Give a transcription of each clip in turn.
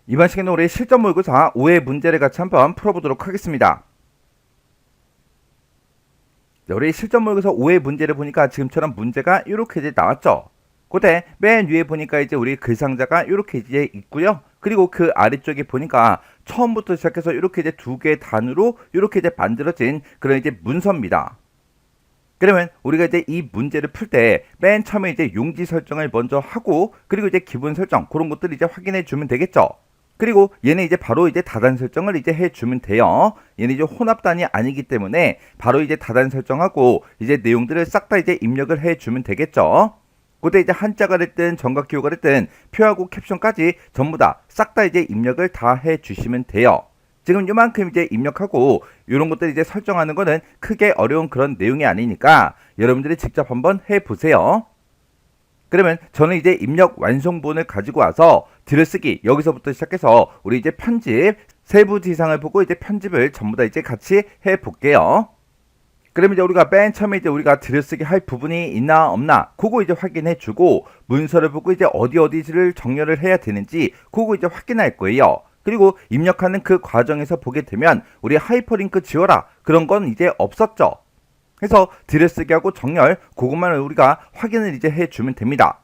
이번 시간에 우리 실전 모의고사 5회 문제를 같이 한번 풀어보도록 하겠습니다. 우리 실전 모의고사 5회 문제를 보니까 지금처럼 문제가 이렇게 이제 나왔죠. 그때 맨 위에 보니까 이제 우리 글상자가 이렇게 이제 있고요. 그리고 그 아래쪽에 보니까 처음부터 시작해서 이렇게 이제 두 개의 단으로 이렇게 이제 만들어진 그런 이제 문서입니다. 그러면 우리가 이제 이 문제를 풀 때 맨 처음에 이제 용지 설정을 먼저 하고, 그리고 이제 기본 설정 그런 것들을 이제 확인해 주면 되겠죠. 그리고 얘는 이제 바로 이제 다단 설정을 이제 해주면 돼요. 얘는 이제 혼합단이 아니기 때문에 바로 이제 다단 설정하고 이제 내용들을 싹 다 이제 입력을 해주면 되겠죠. 그때 이제 한자가 됐든 정각기호가 됐든 표하고 캡션까지 전부 다 싹 다 이제 입력을 다 해주시면 돼요. 지금 요만큼 이제 입력하고 이런 것들 이제 설정하는 거는 크게 어려운 그런 내용이 아니니까 여러분들이 직접 한번 해보세요. 그러면 저는 이제 입력 완성본을 가지고 와서 들여쓰기 여기서부터 시작해서 우리 이제 편집 세부 지상을 보고 이제 편집을 전부 다 이제 같이 해 볼게요. 그러면 이제 우리가 맨 처음에 이제 우리가 들여쓰기 할 부분이 있나 없나 그거 이제 확인해 주고, 문서를 보고 이제 어디를 정렬을 해야 되는지 그거 이제 확인할 거예요. 그리고 입력하는 그 과정에서 보게 되면 우리 하이퍼링크 지워라 그런 건 이제 없었죠. 그래서 들여쓰기하고 정렬 그것만 우리가 확인을 이제 해주면 됩니다.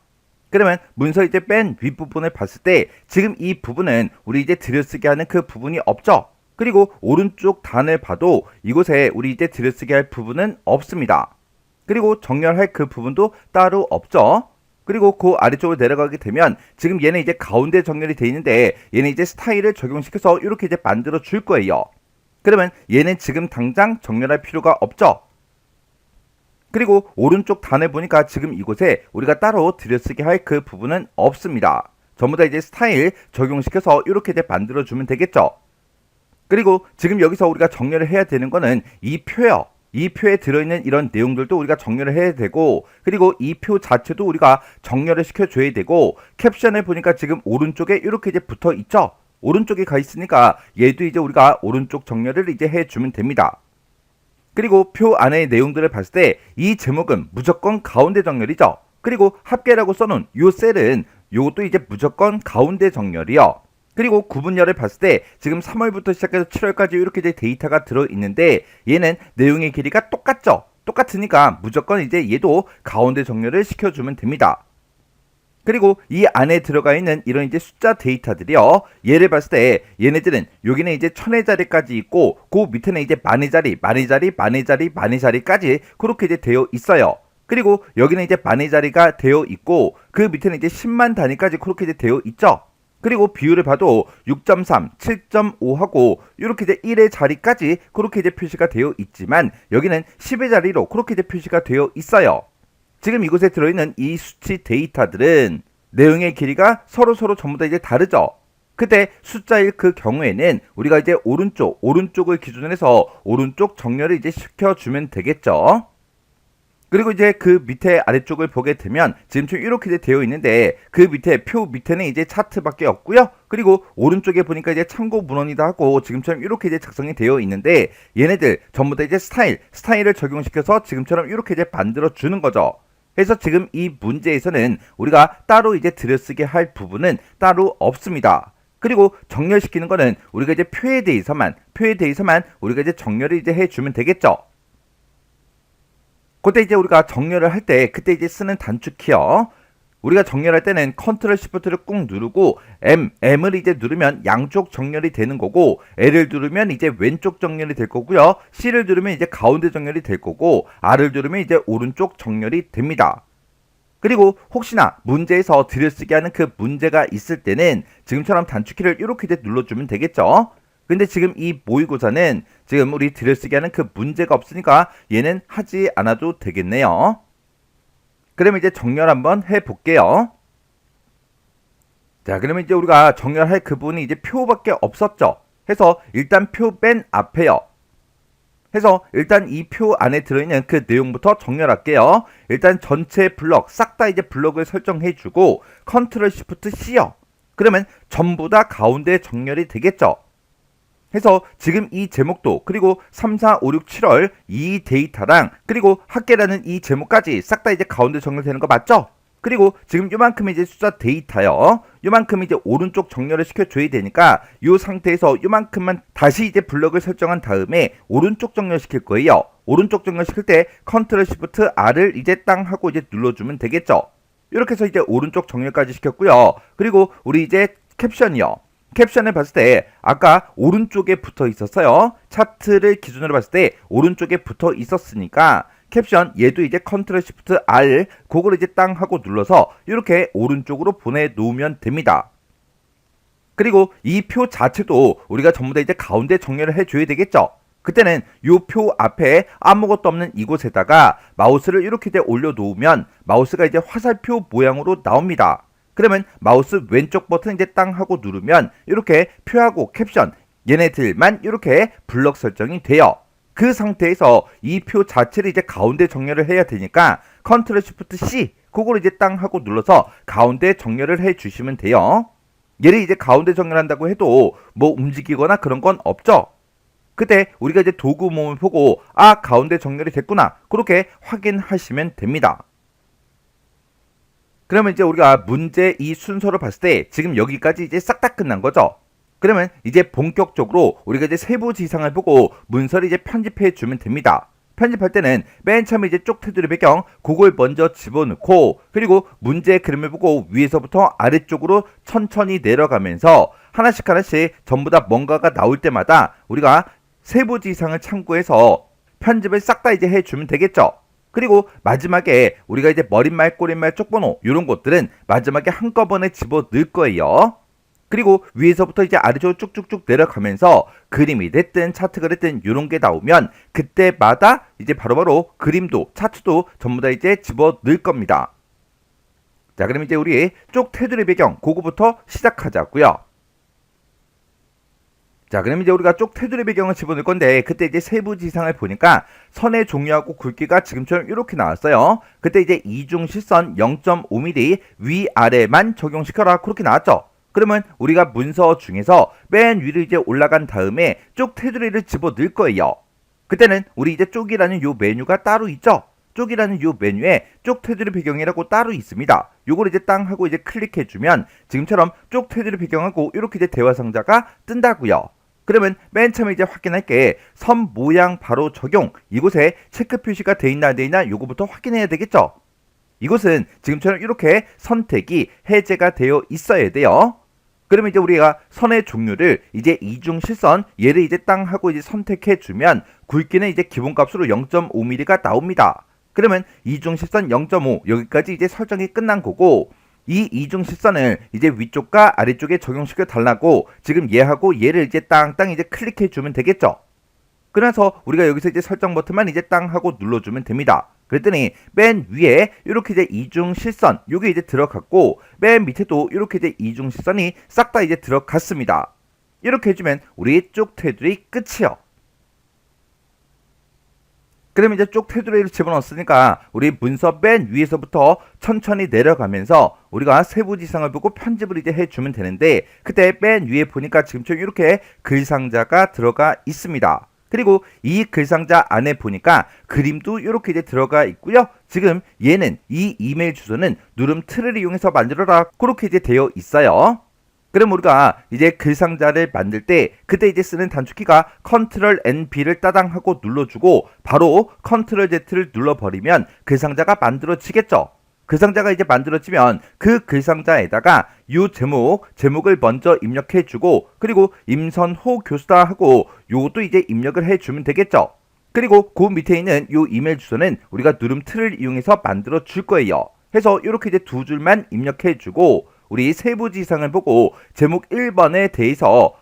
그러면 문서 이제 맨 윗부분을 봤을 때 지금 이 부분은 우리 이제 들여쓰기 하는 그 부분이 없죠. 그리고 오른쪽 단을 봐도 이곳에 우리 이제 들여쓰기 할 부분은 없습니다. 그리고 정렬할 그 부분도 따로 없죠. 그리고 그 아래쪽으로 내려가게 되면 지금 얘는 이제 가운데 정렬이 되어 있는데 얘는 이제 스타일을 적용시켜서 이렇게 이제 만들어 줄 거예요. 그러면 얘는 지금 당장 정렬할 필요가 없죠. 그리고 오른쪽 단을 보니까 지금 이곳에 우리가 따로 들여쓰기 할 그 부분은 없습니다. 전부 다 이제 스타일 적용시켜서 이렇게 이제 만들어주면 되겠죠. 그리고 지금 여기서 우리가 정렬을 해야 되는 거는 이 표요. 이 표에 들어있는 이런 내용들도 우리가 정렬을 해야 되고, 그리고 이 표 자체도 우리가 정렬을 시켜줘야 되고, 캡션을 보니까 지금 오른쪽에 이렇게 이제 붙어 있죠. 오른쪽에 가 있으니까 얘도 이제 우리가 오른쪽 정렬을 이제 해주면 됩니다. 그리고 표 안의 내용들을 봤을 때 이 제목은 무조건 가운데 정렬이죠. 그리고 합계라고 써놓은 이 셀은 이것도 이제 무조건 가운데 정렬이요. 그리고 구분열을 봤을 때 지금 3월부터 시작해서 7월까지 이렇게 이제 데이터가 들어있는데 얘는 내용의 길이가 똑같죠. 똑같으니까 무조건 이제 얘도 가운데 정렬을 시켜주면 됩니다. 그리고 이 안에 들어가 있는 이런 이제 숫자 데이터들이요. 얘를 봤을 때 얘네들은 여기는 이제 1000의 자리까지 있고 그 밑에는 이제 만의 자리, 만의 자리, 만의 자리, 만의 자리까지 그렇게 이제 되어 있어요. 그리고 여기는 이제 만의 자리가 되어 있고 그 밑에는 이제 10만 단위까지 그렇게 이제 되어 있죠. 그리고 비율을 봐도 6.3, 7.5하고 이렇게 이제 1의 자리까지 그렇게 이제 표시가 되어 있지만 여기는 10의 자리로 그렇게 이제 표시가 되어 있어요. 지금 이곳에 들어있는 이 수치 데이터들은 내용의 길이가 서로 전부 다 이제 다르죠. 그때 숫자일 그 경우에는 우리가 이제 오른쪽을 기준으로 해서 오른쪽 정렬을 이제 시켜주면 되겠죠. 그리고 이제 그 밑에 아래쪽을 보게 되면 지금처럼 이렇게 되어 있는데 그 밑에 표 밑에는 이제 차트밖에 없고요. 그리고 오른쪽에 보니까 이제 참고 문헌이다 하고 지금처럼 이렇게 이제 작성이 되어 있는데 얘네들 전부 다 이제 스타일을 적용시켜서 지금처럼 이렇게 이제 만들어 주는 거죠. 그래서 지금 이 문제에서는 우리가 따로 이제 들여쓰게 할 부분은 따로 없습니다. 그리고 정렬시키는 거는 우리가 이제 표에 대해서만 우리가 이제 정렬을 이제 해주면 되겠죠. 그때 이제 우리가 정렬을 할 때 그때 이제 쓰는 단축키요. 우리가 정렬할 때는 컨트롤 시프트를 꾹 누르고 M을 이제 누르면 양쪽 정렬이 되는 거고, L을 누르면 이제 왼쪽 정렬이 될 거고요. C를 누르면 이제 가운데 정렬이 될 거고, R을 누르면 이제 오른쪽 정렬이 됩니다. 그리고 혹시나 문제에서 들여쓰기 하는 그 문제가 있을 때는 지금처럼 단축키를 이렇게 이제 눌러주면 되겠죠. 근데 지금 이 모의고사는 지금 우리 들여쓰기 하는 그 문제가 없으니까 얘는 하지 않아도 되겠네요. 그러면 이제 정렬 한번 해볼게요. 자, 그러면 이제 우리가 정렬할 그 부분이 이제 표밖에 없었죠. 해서 일단 표 맨 앞에요. 해서 일단 이 표 안에 들어있는 그 내용부터 정렬할게요. 일단 전체 블럭 싹 다 이제 블럭을 설정해주고 컨트롤 시프트 C요. 그러면 전부 다 가운데 정렬이 되겠죠. 해서 지금 이 제목도 그리고 3, 4, 5, 6, 7월 이 데이터랑 그리고 학계라는 이 제목까지 싹 다 이제 가운데 정렬되는 거 맞죠? 그리고 지금 요만큼 이제 숫자 데이터요. 요만큼 이제 오른쪽 정렬을 시켜줘야 되니까 요 상태에서 요만큼만 다시 이제 블럭을 설정한 다음에 오른쪽 정렬 시킬 거예요. 오른쪽 정렬 시킬 때 컨트롤 시프트 R을 이제 땅 하고 이제 눌러주면 되겠죠. 이렇게 해서 이제 오른쪽 정렬까지 시켰고요. 그리고 우리 이제 캡션이요. 캡션을 봤을 때 아까 오른쪽에 붙어 있었어요. 차트를 기준으로 봤을 때 오른쪽에 붙어 있었으니까 캡션 얘도 이제 컨트롤 시프트 R 그걸 이제 땅 하고 눌러서 이렇게 오른쪽으로 보내놓으면 됩니다. 그리고 이 표 자체도 우리가 전부 다 이제 가운데 정렬을 해줘야 되겠죠. 그때는 이 표 앞에 아무것도 없는 이곳에다가 마우스를 이렇게 이제 올려놓으면 마우스가 이제 화살표 모양으로 나옵니다. 그러면 마우스 왼쪽 버튼 이제 땅 하고 누르면 이렇게 표하고 캡션 얘네들만 이렇게 블럭 설정이 돼요. 그 상태에서 이 표 자체를 이제 가운데 정렬을 해야 되니까 컨트롤 시프트 C 그걸 이제 땅 하고 눌러서 가운데 정렬을 해 주시면 돼요. 얘를 이제 가운데 정렬한다고 해도 뭐 움직이거나 그런 건 없죠. 그때 우리가 이제 도구 모음을 보고 아 가운데 정렬이 됐구나 그렇게 확인하시면 됩니다. 그러면 이제 우리가 문제 이 순서를 봤을 때 지금 여기까지 이제 싹 다 끝난 거죠. 그러면 이제 본격적으로 우리가 이제 세부 지상을 보고 문서를 이제 편집해 주면 됩니다. 편집할 때는 맨 처음에 이제 쪽 테두리 배경 그걸 먼저 집어넣고 그리고 문제 그림을 보고 위에서부터 아래쪽으로 천천히 내려가면서 하나씩 전부 다 뭔가가 나올 때마다 우리가 세부 지상을 참고해서 편집을 싹 다 이제 해주면 되겠죠. 그리고 마지막에 우리가 이제 머릿말, 꼬릿말, 쪽번호 이런 것들은 마지막에 한꺼번에 집어 넣을 거예요. 그리고 위에서부터 이제 아래쪽으로 쭉쭉쭉 내려가면서 그림이 됐든 차트가 됐든 이런 게 나오면 그때마다 이제 바로바로 그림도 차트도 전부 다 이제 집어 넣을 겁니다. 자, 그럼 이제 우리 쪽 테두리 배경 그거부터 시작하자고요. 자, 그럼 이제 우리가 쪽 테두리 배경을 집어넣을 건데 그때 이제 세부 지상을 보니까 선의 종류하고 굵기가 지금처럼 이렇게 나왔어요. 그때 이제 이중 실선 0.5mm 위아래만 적용시켜라 그렇게 나왔죠. 그러면 우리가 문서 중에서 맨 위로 이제 올라간 다음에 쪽 테두리를 집어 넣을 거예요. 그때는 우리 이제 쪽이라는 요 메뉴가 따로 있죠. 쪽이라는 요 메뉴에 쪽 테두리 배경이라고 따로 있습니다. 요걸 이제 땅 하고 이제 클릭해주면 지금처럼 쪽 테두리 배경하고 이렇게 이제 대화 상자가 뜬다고요. 그러면 맨 처음에 이제 확인할 게 선 모양 바로 적용 이곳에 체크 표시가 돼 있나 안 돼 있나 요거부터 확인해야 되겠죠. 이곳은 지금처럼 이렇게 선택이 해제가 되어 있어야 돼요. 그러면 이제 우리가 선의 종류를 이제 이중 실선 얘를 이제 땅 하고 이제 선택해 주면 굵기는 이제 기본값으로 0.5mm가 나옵니다. 그러면 이중 실선 0.5 여기까지 이제 설정이 끝난 거고 이 이중 실선을 이제 위쪽과 아래쪽에 적용시켜 달라고 지금 얘하고 얘를 이제 땅 이제 클릭해 주면 되겠죠. 그래서 우리가 여기서 이제 설정 버튼만 이제 땅 하고 눌러주면 됩니다. 그랬더니 맨 위에 이렇게 이제 이중 실선 요게 이제 들어갔고 맨 밑에도 이렇게 이제 이중 실선이 싹 다 이제 들어갔습니다. 이렇게 해주면 우리 쪽 테두리 끝이요. 그럼 이제 쪽 테두리를 집어넣었으니까 우리 문서 맨 위에서부터 천천히 내려가면서 우리가 세부 지상을 보고 편집을 이제 해주면 되는데 그때 맨 위에 보니까 지금처럼 이렇게 글상자가 들어가 있습니다. 그리고 이 글상자 안에 보니까 그림도 이렇게 이제 들어가 있고요. 지금 얘는 이 이메일 주소는 누름 틀을 이용해서 만들어라 그렇게 이제 되어 있어요. 그럼 우리가 이제 글상자를 만들 때 그때 이제 쓰는 단축키가 컨트롤 NB를 따당하고 눌러주고 바로 컨트롤 Z를 눌러버리면 글상자가 만들어지겠죠. 글상자가 이제 만들어지면 그 글상자에다가 이 제목을 먼저 입력해주고 그리고 임선호 교수다 하고 요것도 이제 입력을 해주면 되겠죠. 그리고 그 밑에 있는 이 이메일 주소는 우리가 누름 틀을 이용해서 만들어 줄 거예요. 해서 이렇게 이제 두 줄만 입력해주고 우리 세부 지상을 보고 제목 1번에 대해서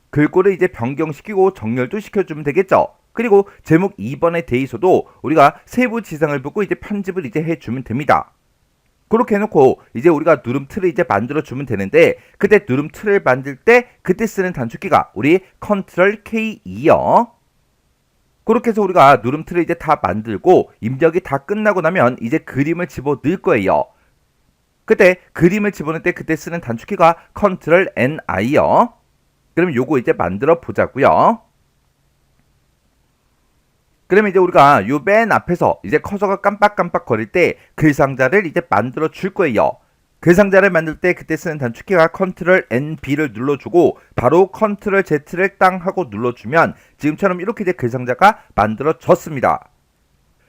글꼴을 이제 변경시키고 정렬도 시켜주면 되겠죠. 그리고 제목 2번에 대해서도 우리가 세부 지상을 보고 이제 편집을 이제 해주면 됩니다. 그렇게 해놓고 이제 우리가 누름 틀을 이제 만들어주면 되는데 그때 누름 틀을 만들 때 그때 쓰는 단축키가 우리 컨트롤 K2요. 그렇게 해서 우리가 누름 틀을 이제 다 만들고 입력이 다 끝나고 나면 이제 그림을 집어 넣을 거예요. 그때 그림을 집어넣을 때 그때 쓰는 단축키가 컨트롤 NI요. 그럼 요거 이제 만들어 보자고요. 그러면 이제 우리가 요 맨 앞에서 이제 커서가 깜빡깜빡 거릴 때 글상자를 이제 만들어 줄 거예요. 글상자를 만들 때 그때 쓰는 단축키가 컨트롤 NB를 눌러주고 바로 컨트롤 Z를 땅 하고 눌러주면 지금처럼 이렇게 이제 글상자가 만들어졌습니다.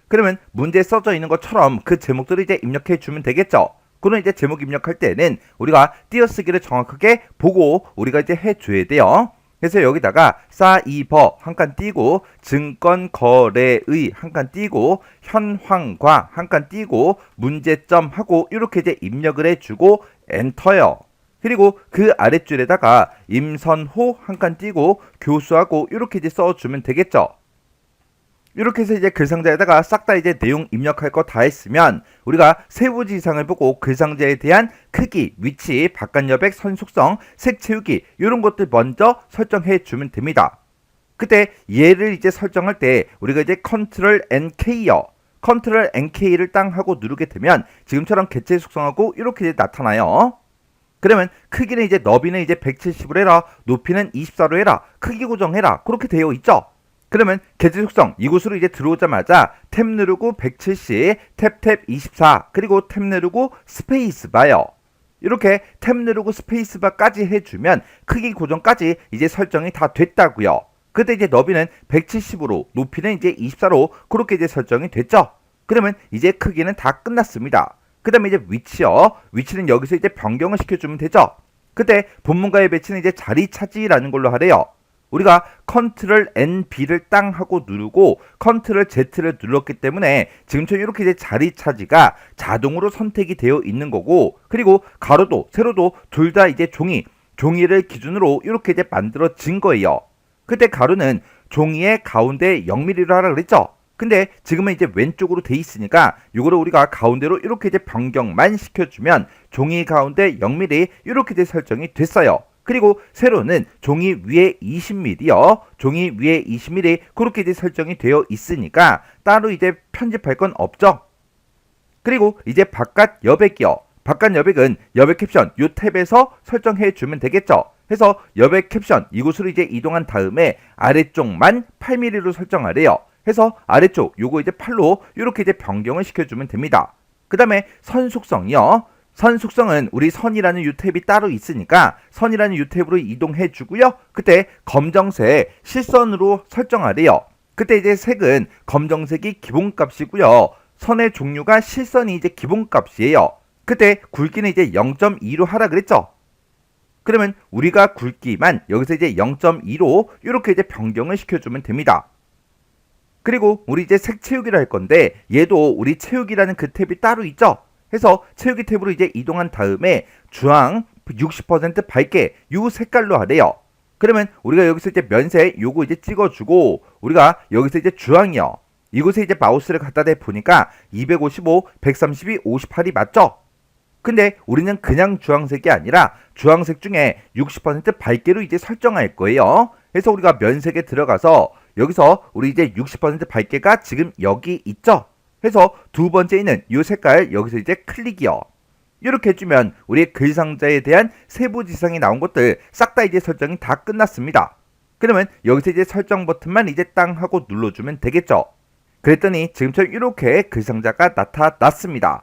그러면 문제에 써져 있는 것처럼 그 제목들을 이제 입력해 주면 되겠죠. 그럼 이제 제목 입력할 때는 우리가 띄어쓰기를 정확하게 보고 우리가 이제 해줘야 돼요. 그래서 여기다가 사이버 한 칸 띄고 증권거래의 한 칸 띄고 현황과 한 칸 띄고 문제점 하고 이렇게 이제 입력을 해주고 엔터요. 그리고 그 아랫줄에다가 임선호 한 칸 띄고 교수하고 이렇게 이제 써주면 되겠죠. 이렇게 해서 이제 글상자에다가 싹 다 이제 내용 입력할 거 다 했으면 우리가 세부지상을 보고 글상자에 대한 크기, 위치, 바깥 여백, 선 속성, 색 채우기 이런 것들 먼저 설정해 주면 됩니다. 그때 얘를 이제 설정할 때 우리가 이제 컨트롤 NK요. 컨트롤 NK를 땅 하고 누르게 되면 지금처럼 개체 속성하고 이렇게 이제 나타나요. 그러면 크기는 이제 너비는 이제 170으로 해라, 높이는 24로 해라, 크기 고정해라 그렇게 되어 있죠. 그러면 개체 속성 이곳으로 이제 들어오자마자 탭 누르고 170, 탭 24 그리고 탭 누르고 스페이스 바요. 이렇게 탭 누르고 스페이스 바까지 해주면 크기 고정까지 이제 설정이 다 됐다고요. 그때 이제 너비는 170으로 높이는 이제 24로 그렇게 이제 설정이 됐죠. 그러면 이제 크기는 다 끝났습니다. 그 다음에 이제 위치요. 위치는 여기서 이제 변경을 시켜주면 되죠. 그때 본문과의 배치는 이제 자리 차지라는 걸로 하래요. 우리가 컨트롤 NB를 땅 하고 누르고 컨트롤 Z를 눌렀기 때문에 지금처럼 이렇게 이제 자리 차지가 자동으로 선택이 되어 있는 거고, 그리고 가로도 세로도 둘 다 이제 종이를 기준으로 이렇게 이제 만들어진 거예요. 그때 가로는 종이의 가운데 0mm로 하라 그랬죠. 근데 지금은 이제 왼쪽으로 돼 있으니까 이거를 우리가 가운데로 이렇게 이제 변경만 시켜주면 종이 가운데 0mm 이렇게 이제 설정이 됐어요. 그리고 세로는 종이 위에 20mm요. 종이 위에 20mm 그렇게 이제 설정이 되어 있으니까 따로 이제 편집할 건 없죠. 그리고 이제 바깥 여백이요. 바깥 여백은 여백 캡션 요 탭에서 설정해 주면 되겠죠. 해서 여백 캡션 이곳으로 이제 이동한 다음에 아래쪽만 8mm로 설정하래요. 해서 아래쪽 요거 이제 8로 이렇게 이제 변경을 시켜주면 됩니다. 그 다음에 선 속성이요. 선 속성은 우리 선이라는 유 탭이 따로 있으니까 선이라는 유 탭으로 이동해 주고요. 그때 검정색 실선으로 설정하래요. 그때 이제 색은 검정색이 기본값이고요. 선의 종류가 실선이 이제 기본값이에요. 그때 굵기는 이제 0.2로 하라 그랬죠. 그러면 우리가 굵기만 여기서 이제 0.2로 이렇게 이제 변경을 시켜주면 됩니다. 그리고 우리 이제 색 채우기를 할 건데 얘도 우리 채우기라는 그 탭이 따로 있죠. 해서 채우기 탭으로 이제 이동한 다음에 주황 60% 밝게 요 색깔로 하래요. 그러면 우리가 여기서 이제 면색 요거 이제 찍어주고 우리가 여기서 이제 주황이요. 이곳에 이제 마우스를 갖다 대 보니까 255, 132, 58이 맞죠? 근데 우리는 그냥 주황색이 아니라 주황색 중에 60% 밝게로 이제 설정할 거예요. 그래서 우리가 면색에 들어가서 여기서 우리 이제 60% 밝게가 지금 여기 있죠? 해서 두 번째 있는 이 색깔 여기서 이제 클릭이요. 이렇게 해주면 우리의 글상자에 대한 세부 지상이 나온 것들 싹 다 이제 설정이 다 끝났습니다. 그러면 여기서 이제 설정 버튼만 이제 땅 하고 눌러주면 되겠죠. 그랬더니 지금처럼 이렇게 글상자가 나타났습니다.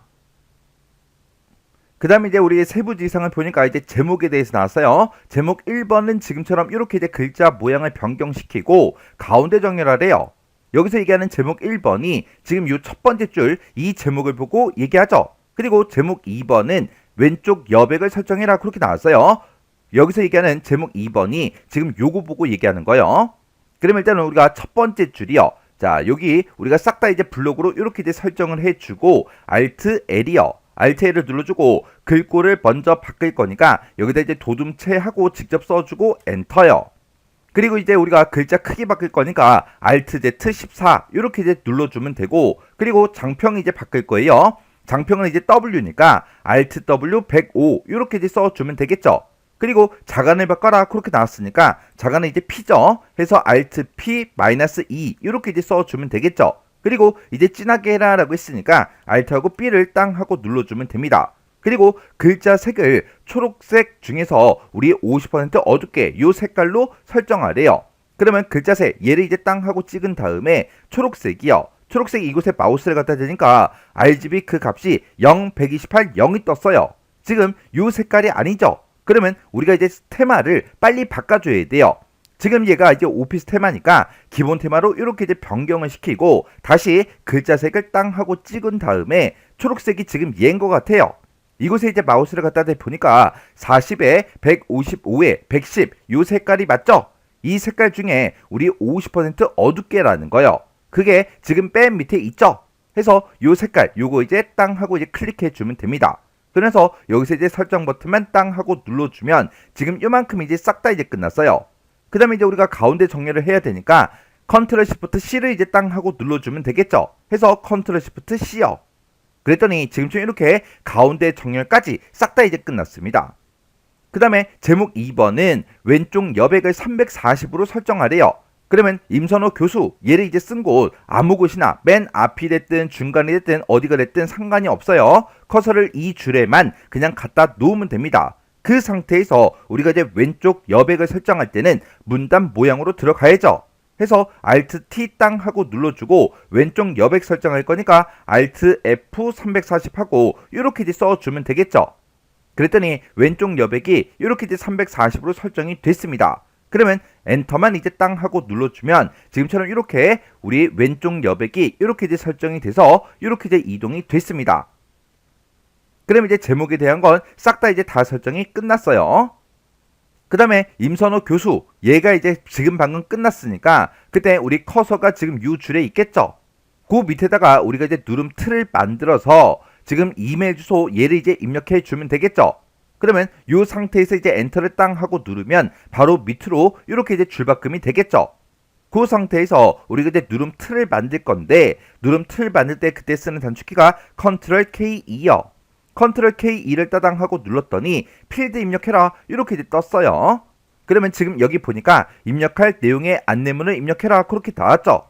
그 다음에 이제 우리 세부 지상을 보니까 이제 제목에 대해서 나왔어요. 제목 1번은 지금처럼 이렇게 이제 글자 모양을 변경시키고 가운데 정렬하래요. 여기서 얘기하는 제목 1번이 지금 이 첫 번째 줄 이 제목을 보고 얘기하죠. 그리고 제목 2번은 왼쪽 여백을 설정해라 그렇게 나왔어요. 여기서 얘기하는 제목 2번이 지금 요거 보고 얘기하는 거예요. 그러면 일단은 우리가 첫 번째 줄이요. 자, 여기 우리가 싹 다 이제 블록으로 이렇게 이제 설정을 해주고 Alt L이요. Alt L을 눌러주고 글꼴을 먼저 바꿀 거니까 여기다 이제 도둠체하고 직접 써주고 엔터요. 그리고 이제 우리가 글자 크기 바꿀 거니까 Alt Z 14 이렇게 이제 눌러주면 되고, 그리고 장평 이제 바꿀 거예요. 장평은 이제 W니까 Alt W 105 이렇게 이제 써주면 되겠죠. 그리고 자간을 바꿔라 그렇게 나왔으니까 자간은 이제 P죠. 해서 Alt P-2 이렇게 이제 써주면 되겠죠. 그리고 이제 진하게 해라 라고 했으니까 Alt하고 B를 땅 하고 눌러주면 됩니다. 그리고 글자 색을 초록색 중에서 우리 50% 어둡게 이 색깔로 설정하래요. 그러면 글자새 얘를 이제 땅 하고 찍은 다음에 초록색이요. 초록색 이곳에 마우스를 갖다 대니까 RGB 그 값이 0, 128, 0이 떴어요. 지금 요 색깔이 아니죠. 그러면 우리가 이제 테마를 빨리 바꿔줘야 돼요. 지금 얘가 이제 오피스 테마니까 기본 테마로 이렇게 이제 변경을 시키고 다시 글자색을 땅 하고 찍은 다음에 초록색이 지금 얘인 것 같아요. 이곳에 이제 마우스를 갖다 대보니까 40에 155에 110 요 색깔이 맞죠? 이 색깔 중에 우리 50% 어둡게라는 거요. 그게 지금 맨 밑에 있죠? 해서 요 색깔 요거 이제 땅 하고 이제 클릭해 주면 됩니다. 그래서 여기서 이제 설정 버튼만 땅 하고 눌러주면 지금 요만큼 이제 싹 다 이제 끝났어요. 그 다음에 이제 우리가 가운데 정렬을 해야 되니까 컨트롤 시프트 C를 이제 땅 하고 눌러주면 되겠죠. 해서 컨트롤 시프트 C요. 그랬더니 지금처럼 이렇게 가운데 정렬까지 싹 다 이제 끝났습니다. 그 다음에 제목 2번은 왼쪽 여백을 340으로 설정하래요. 그러면 임선호 교수 얘를 이제 쓴 곳 아무 곳이나 맨 앞이 됐든 중간이 됐든 어디가 됐든 상관이 없어요. 커서를 이 줄에만 그냥 갖다 놓으면 됩니다. 그 상태에서 우리가 이제 왼쪽 여백을 설정할 때는 문단 모양으로 들어가야죠. 해서 Alt T 땅 하고 눌러주고 왼쪽 여백 설정할 거니까 Alt F 340 하고 이렇게 이제 써주면 되겠죠. 그랬더니 왼쪽 여백이 이렇게 이제 340으로 설정이 됐습니다. 그러면 엔터만 이제 땅 하고 눌러주면 지금처럼 이렇게 우리 왼쪽 여백이 이렇게 이제 설정이 돼서 이렇게 이제 이동이 됐습니다. 그럼 이제 제목에 대한 건 싹 다 이제 다 설정이 끝났어요. 그 다음에 임선호 교수 얘가 이제 지금 방금 끝났으니까 그때 우리 커서가 지금 이 줄에 있겠죠. 그 밑에다가 우리가 이제 누름 틀을 만들어서 지금 이메일 주소 얘를 이제 입력해 주면 되겠죠. 그러면 이 상태에서 이제 엔터를 땅 하고 누르면 바로 밑으로 이렇게 이제 줄바꿈이 되겠죠. 그 상태에서 우리가 이제 누름 틀을 만들 건데 누름 틀 만들 때 그때 쓰는 단축키가 컨트롤 K2요. 컨트롤 K2를 따당하고 눌렀더니 필드 입력해라 이렇게 이제 떴어요. 그러면 지금 여기 보니까 입력할 내용의 안내문을 입력해라 그렇게 나왔죠.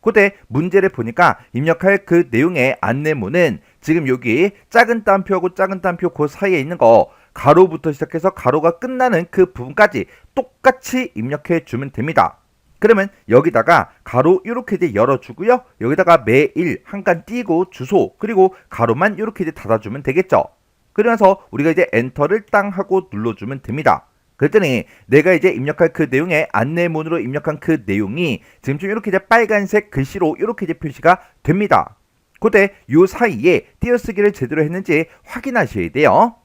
그때 문제를 보니까 입력할 그 내용의 안내문은 지금 여기 작은 따옴표하고 작은 따옴표 그 사이에 있는 거 가로부터 시작해서 가로가 끝나는 그 부분까지 똑같이 입력해 주면 됩니다. 그러면 여기다가 가로 이렇게 이제 열어주고요. 여기다가 매일 한 칸 띄고 주소 그리고 가로만 이렇게 이제 닫아주면 되겠죠. 그러면서 우리가 이제 엔터를 땅 하고 눌러주면 됩니다. 그랬더니 내가 이제 입력할 그 내용의 안내문으로 입력한 그 내용이 지금 좀 이렇게 이제 빨간색 글씨로 이렇게 이제 표시가 됩니다. 그때 요 사이에 띄어쓰기를 제대로 했는지 확인하셔야 돼요.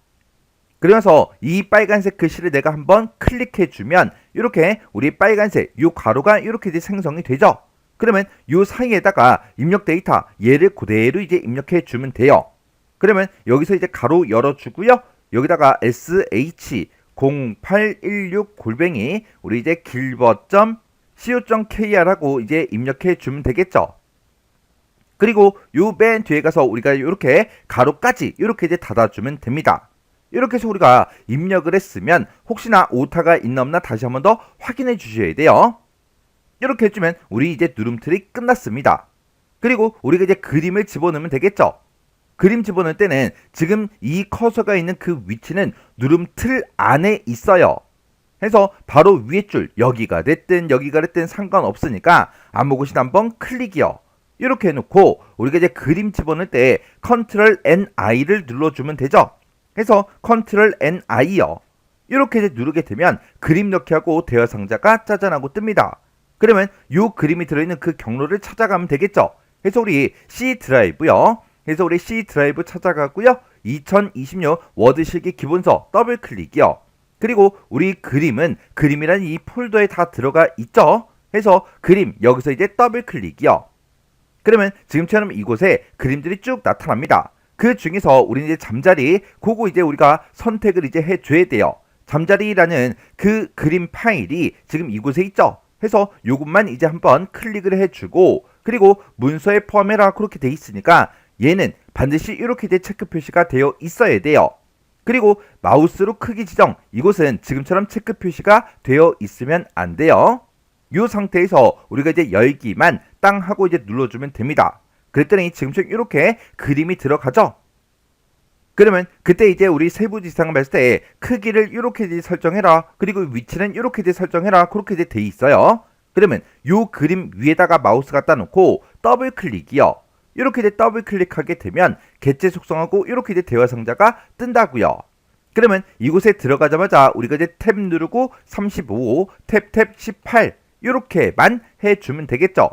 그러면서 이 빨간색 글씨를 내가 한번 클릭해주면 이렇게 우리 빨간색 이 가로가 이렇게 이제 생성이 되죠. 그러면 이 사이에다가 입력 데이터 얘를 그대로 이제 입력해주면 돼요. 그러면 여기서 이제 가로 열어주고요. 여기다가 sh0816 골뱅이 우리 이제 gilbert.co.kr 하고 이제 입력해주면 되겠죠. 그리고 요 맨 뒤에 가서 우리가 이렇게 가로까지 이렇게 이제 닫아주면 됩니다. 이렇게 해서 우리가 입력을 했으면 혹시나 오타가 있나 없나 다시 한번 더 확인해 주셔야 돼요. 이렇게 해주면 우리 이제 누름틀이 끝났습니다. 그리고 우리가 이제 그림을 집어넣으면 되겠죠. 그림 집어넣을 때는 지금 이 커서가 있는 그 위치는 누름틀 안에 있어요. 해서 바로 위에 줄 여기가 됐든 상관없으니까 아무 곳이나 한번 클릭이요. 이렇게 해놓고 우리가 이제 그림 집어넣을 때 컨트롤 NI를 눌러주면 되죠. 해서 컨트롤 NI요. 이렇게 이제 누르게 되면 그림 넣기 하고 대화 상자가 짜잔하고 뜹니다. 그러면 요 그림이 들어있는 그 경로를 찾아가면 되겠죠. 해서 우리 C 드라이브요. 해서 우리 C 드라이브 찾아가고요. 2026 워드 실기 기본서 더블 클릭이요. 그리고 우리 그림은 그림이라는 이 폴더에 다 들어가 있죠. 해서 그림 여기서 이제 더블 클릭이요. 그러면 지금처럼 이곳에 그림들이 쭉 나타납니다. 그 중에서 우리는 이제 잠자리 그거 이제 우리가 선택을 이제 해줘야 돼요. 잠자리라는 그 그림 파일이 지금 이곳에 있죠. 해서 요것만 이제 한번 클릭을 해주고 그리고 문서에 포함해라 그렇게 돼 있으니까 얘는 반드시 이렇게 이제 체크 표시가 되어 있어야 돼요. 그리고 마우스로 크기 지정 이곳은 지금처럼 체크 표시가 되어 있으면 안 돼요. 이 상태에서 우리가 이제 열기만 땅 하고 이제 눌러주면 됩니다. 그랬더니 지금처럼 이렇게 그림이 들어가죠. 그러면 그때 이제 우리 세부 지상을 봤을 때 크기를 이렇게 이제 설정해라. 그리고 위치는 이렇게 이제 설정해라. 그렇게 이제 돼 있어요. 그러면 요 그림 위에다가 마우스 갖다 놓고 더블 클릭이요. 이렇게 이제 더블 클릭하게 되면 객체 속성하고 이렇게 이제 대화 상자가 뜬다고요. 그러면 이곳에 들어가자마자 우리가 이제 탭 누르고 35, 탭 18 이렇게만 해주면 되겠죠.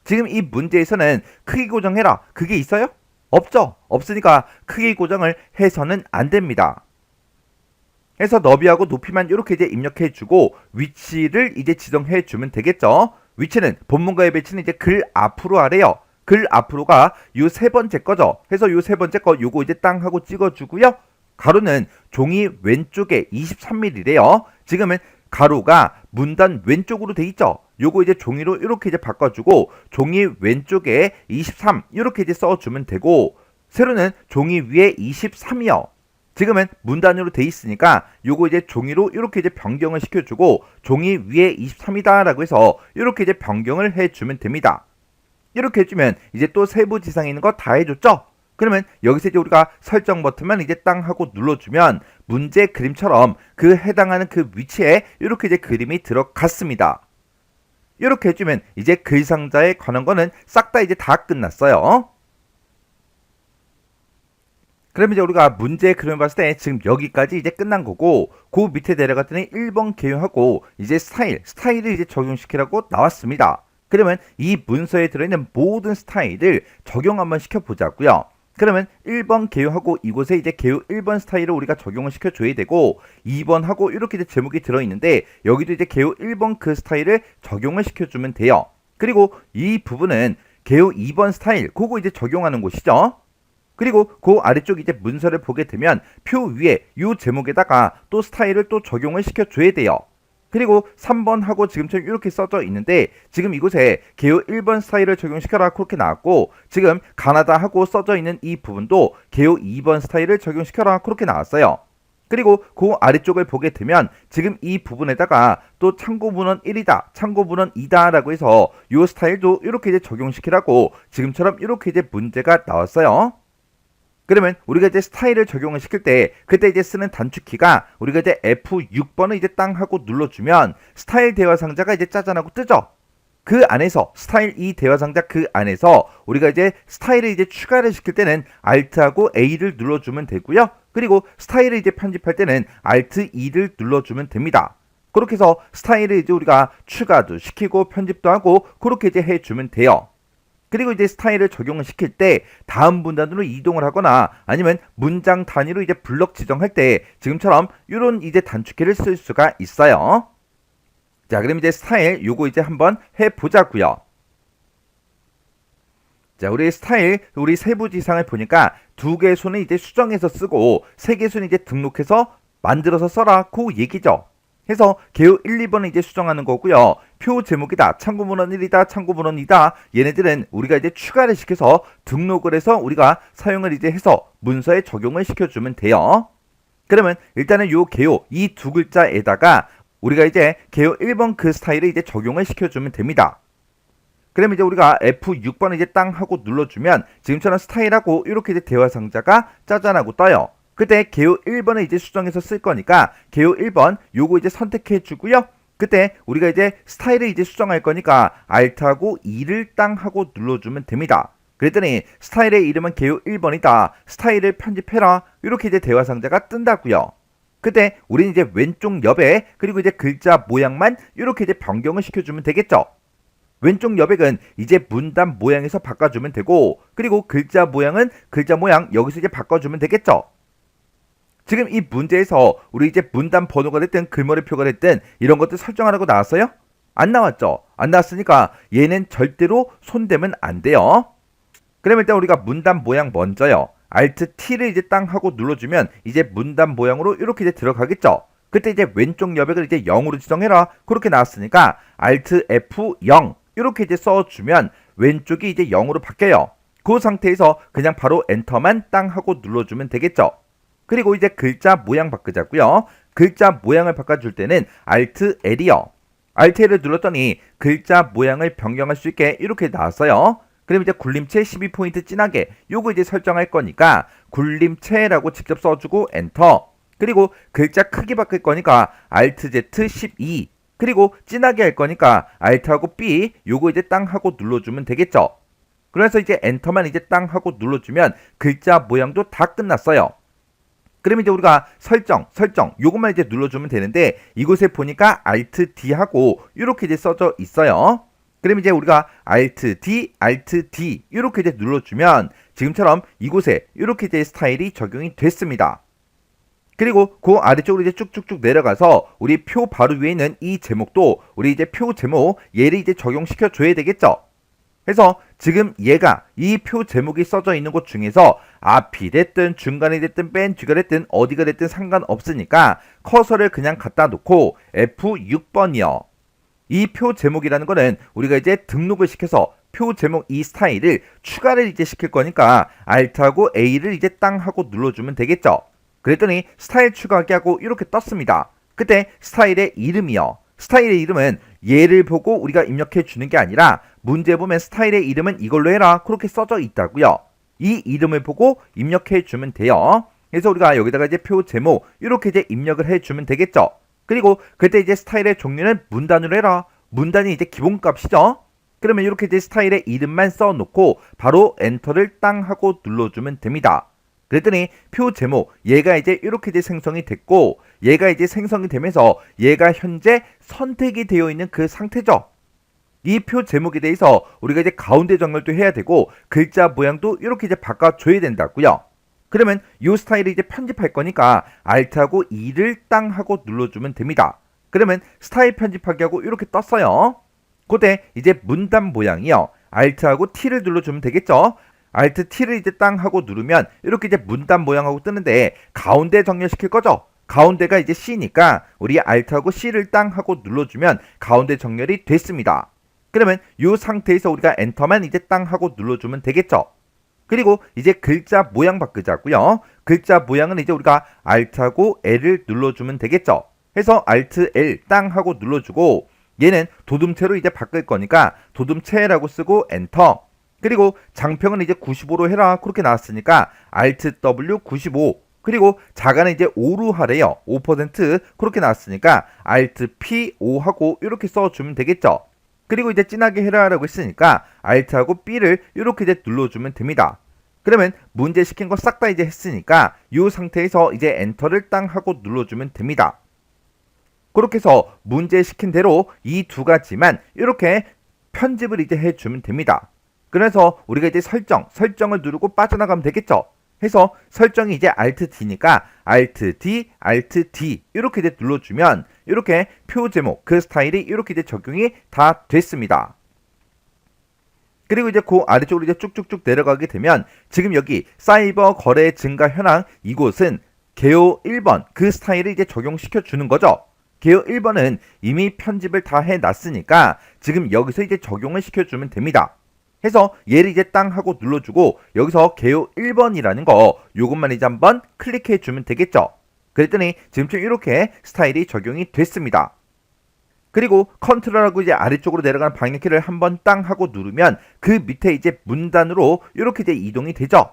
지금 이 문제에서는 크기 고정해라 그게 있어요? 없죠. 없으니까 크기 고정을 해서는 안 됩니다. 해서 너비하고 높이만 이렇게 이제 입력해주고 위치를 이제 지정해주면 되겠죠. 위치는 본문과의 배치는 이제 글 앞으로 하래요. 글 앞으로가 요 세 번째 거죠. 해서 요 세 번째 거 요거 이제 땅 하고 찍어주고요. 가로는 종이 왼쪽에 23mm래요. 지금은 가로가 문단 왼쪽으로 돼 있죠. 요거 이제 종이로 이렇게 이제 바꿔주고 종이 왼쪽에 23 이렇게 이제 써주면 되고 세로는 종이 위에 23이요. 지금은 문단으로 돼 있으니까 요거 이제 종이로 이렇게 이제 변경을 시켜주고 종이 위에 23이다 라고 해서 이렇게 이제 변경을 해주면 됩니다. 이렇게 해주면 이제 또 세부 지상에 있는 거 다 해줬죠? 그러면 여기서 이제 우리가 설정 버튼만 이제 땅 하고 눌러주면 문제 그림처럼 그 해당하는 그 위치에 이렇게 이제 그림이 들어갔습니다. 이렇게 해주면 이제 글 상자에 관한 거는 싹 다 이제 다 끝났어요. 그러면 이제 우리가 문제 그림을 봤을 때 지금 여기까지 이제 끝난 거고 그 밑에 내려갔더니 1번 개요하고 이제 스타일을 이제 적용시키라고 나왔습니다. 그러면 이 문서에 들어있는 모든 스타일을 적용 한번 시켜보자고요. 그러면 1번 개요하고 이곳에 이제 개요 1번 스타일을 우리가 적용을 시켜줘야 되고 2번하고 이렇게 이제 제목이 들어있는데 여기도 이제 개요 1번 그 스타일을 적용을 시켜주면 돼요. 그리고 이 부분은 개요 2번 스타일 그거 이제 적용하는 곳이죠. 그리고 그 아래쪽 이제 문서를 보게 되면 표 위에 이 제목에다가 또 스타일을 또 적용을 시켜줘야 돼요. 그리고 3번하고 지금처럼 이렇게 써져 있는데 지금 이곳에 개요 1번 스타일을 적용시켜라 그렇게 나왔고 지금 가나다하고 써져 있는 이 부분도 개요 2번 스타일을 적용시켜라 그렇게 나왔어요. 그리고 그 아래쪽을 보게 되면 지금 이 부분에다가 또 참고문헌 1이다, 참고문헌 2다 라고 해서 이 스타일도 이렇게 이제 적용시키라고 지금처럼 이렇게 이제 문제가 나왔어요. 그러면 우리가 이제 스타일을 적용을 시킬 때 그때 이제 쓰는 단축키가 우리가 이제 F6번을 이제 땅 하고 눌러주면 스타일 대화 상자가 이제 짜잔하고 뜨죠. 그 안에서 스타일 이 대화 상자 그 안에서 우리가 이제 스타일을 이제 추가를 시킬 때는 Alt하고 A를 눌러주면 되고요. 그리고 스타일을 이제 편집할 때는 Alt E를 눌러주면 됩니다. 그렇게 해서 스타일을 이제 우리가 추가도 시키고 편집도 하고 그렇게 이제 해주면 돼요. 그리고 이제 스타일을 적용을 시킬 때 다음 문단으로 이동을 하거나 아니면 문장 단위로 이제 블럭 지정할 때 지금처럼 이런 이제 단축키를 쓸 수가 있어요. 자, 그럼 이제 스타일 요거 이제 한번 해보자고요. 자, 우리 스타일 우리 세부 지상을 보니까 2개 손은 이제 수정해서 쓰고 3개 손은 이제 등록해서 만들어서 써라 그 얘기죠. 해서 개요 1, 2번은 이제 수정하는 거고요. 표 제목이다, 참고문헌 1이다, 참고문헌 2다. 얘네들은 우리가 이제 추가를 시켜서 등록을 해서 우리가 사용을 이제 해서 문서에 적용을 시켜주면 돼요. 그러면 일단은 요 개요 이 두 글자에다가 우리가 이제 개요 1번 그 스타일을 이제 적용을 시켜주면 됩니다. 그러면 이제 우리가 F6번을 이제 땅 하고 눌러주면 지금처럼 스타일하고 이렇게 이제 대화 상자가 짜잔하고 떠요. 그때 개요 1번을 이제 수정해서 쓸 거니까 개요 1번 요거 이제 선택해 주고요. 그때 우리가 이제 스타일을 이제 수정할 거니까 Alt하고 E를 땅 하고 눌러주면 됩니다. 그랬더니 스타일의 이름은 개요 1번이다. 스타일을 편집해라. 이렇게 이제 대화 상자가 뜬다고요. 그때 우리는 이제 왼쪽 옆에 그리고 이제 글자 모양만 이렇게 이제 변경을 시켜주면 되겠죠. 왼쪽 여백은 이제 문단 모양에서 바꿔주면 되고 그리고 글자 모양은 글자 모양 여기서 이제 바꿔주면 되겠죠. 지금 이 문제에서 우리 이제 문단 번호가 됐든 글머리표가 됐든 이런 것들 설정하라고 나왔어요? 안 나왔죠. 안 나왔으니까 얘는 절대로 손대면 안 돼요. 그러면 일단 우리가 문단 모양 먼저요. Alt T를 이제 땅 하고 눌러주면 이제 문단 모양으로 이렇게 이제 들어가겠죠. 그때 이제 왼쪽 여백을 이제 0으로 지정해라. 그렇게 나왔으니까 Alt F0 이렇게 이제 써주면 왼쪽이 이제 0으로 바뀌어요. 그 상태에서 그냥 바로 엔터만 땅 하고 눌러주면 되겠죠. 그리고 이제 글자 모양 바꾸자고요. 글자 모양을 바꿔줄 때는 Alt L이요. Alt L을 눌렀더니 글자 모양을 변경할 수 있게 이렇게 나왔어요. 그럼 이제 굴림체 12포인트 진하게 요거 이제 설정할 거니까 굴림체라고 직접 써주고 엔터. 그리고 글자 크기 바꿀 거니까 Alt Z 12. 그리고 진하게 할 거니까 Alt하고 B 요거 이제 땅 하고 눌러주면 되겠죠. 그래서 이제 엔터만 이제 땅 하고 눌러주면 글자 모양도 다 끝났어요. 그러면 이제 우리가 설정 요것만 이제 눌러주면 되는데 이곳에 보니까 Alt D하고 이렇게 이제 써져 있어요. 그러면 이제 우리가 Alt D 이렇게 이제 눌러주면 지금처럼 이곳에 이렇게 이제 스타일이 적용이 됐습니다. 그리고 그 아래쪽으로 이제 쭉쭉쭉 내려가서 우리 표 바로 위에 있는 이 제목도 우리 이제 표 제목 얘를 이제 적용시켜 줘야 되겠죠. 그래서 지금 얘가 이 표 제목이 써져 있는 곳 중에서 앞이 됐든 중간이 됐든 맨 뒤가 됐든 어디가 됐든 상관없으니까 커서를 그냥 갖다 놓고 F6번이요. 이 표 제목이라는 거는 우리가 이제 등록을 시켜서 표 제목 이 스타일을 추가를 이제 시킬 거니까 Alt하고 A를 이제 땅 하고 눌러주면 되겠죠. 그랬더니 스타일 추가하기 하고 이렇게 떴습니다. 그때 스타일의 이름이요. 스타일의 이름은 얘를 보고 우리가 입력해 주는 게 아니라 문제 보면 스타일의 이름은 이걸로 해라 그렇게 써져 있다고요. 이 이름을 보고 입력해 주면 돼요. 그래서 우리가 여기다가 이제 표 제목 이렇게 이제 입력을 해 주면 되겠죠. 그리고 그때 이제 스타일의 종류는 문단으로 해라. 문단이 이제 기본값이죠. 그러면 이렇게 이제 스타일의 이름만 써놓고 바로 엔터를 땅 하고 눌러주면 됩니다. 그랬더니 표 제목 얘가 이제 이렇게 이제 생성이 됐고 얘가 이제 생성이 되면서 얘가 현재 선택이 되어 있는 그 상태죠. 이 표 제목에 대해서 우리가 이제 가운데 정렬도 해야 되고 글자 모양도 이렇게 이제 바꿔줘야 된다고요. 그러면 이 스타일을 이제 편집할 거니까 Alt하고 E를 땅 하고 눌러주면 됩니다. 그러면 스타일 편집하기 하고 이렇게 떴어요. 그때 이제 문단 모양이요. Alt하고 T를 눌러주면 되겠죠. Alt T를 이제 땅 하고 누르면 이렇게 이제 문단 모양하고 뜨는데 가운데 정렬시킬 거죠. 가운데가 이제 C니까 우리 Alt하고 C를 땅 하고 눌러주면 가운데 정렬이 됐습니다. 그러면 이 상태에서 우리가 엔터만 이제 땅 하고 눌러주면 되겠죠. 그리고 이제 글자 모양 바꾸자고요. 글자 모양은 이제 우리가 Alt하고 L을 눌러주면 되겠죠. 해서 Alt L 땅 하고 눌러주고 얘는 도둠체로 이제 바꿀 거니까 도둠체라고 쓰고 엔터. 그리고 장평은 이제 95로 해라 그렇게 나왔으니까 Alt W 95 그리고 자가는 이제 5로 하래요. 5% 그렇게 나왔으니까 Alt P 5하고 이렇게 써주면 되겠죠. 그리고 이제 진하게 해라라고 했으니까 Alt하고 B를 이렇게 이제 눌러주면 됩니다. 그러면 문제 시킨 거 싹 다 이제 했으니까 이 상태에서 이제 엔터를 땅 하고 눌러주면 됩니다. 그렇게 해서 문제 시킨 대로 이 두 가지만 이렇게 편집을 이제 해주면 됩니다. 그래서 우리가 이제 설정을 누르고 빠져나가면 되겠죠. 해서 설정이 이제 Alt D니까 Alt D, Alt D 이렇게 이제 눌러주면 이렇게 표 제목 그 스타일이 이렇게 이제 적용이 다 됐습니다. 그리고 이제 그 아래쪽으로 이제 쭉쭉쭉 내려가게 되면 지금 여기 사이버 거래 증가 현황 이곳은 개요 1번 그 스타일을 이제 적용시켜 주는 거죠. 개요 1번은 이미 편집을 다 해놨으니까 지금 여기서 이제 적용을 시켜주면 됩니다. 해서 얘를 이제 땅 하고 눌러주고 여기서 개요 1번이라는 거 요것만 이제 한번 클릭해 주면 되겠죠. 그랬더니 지금처럼 이렇게 스타일이 적용이 됐습니다. 그리고 컨트롤하고 이제 아래쪽으로 내려가는 방향키를 한번 땅 하고 누르면 그 밑에 이제 문단으로 이렇게 이제 이동이 되죠.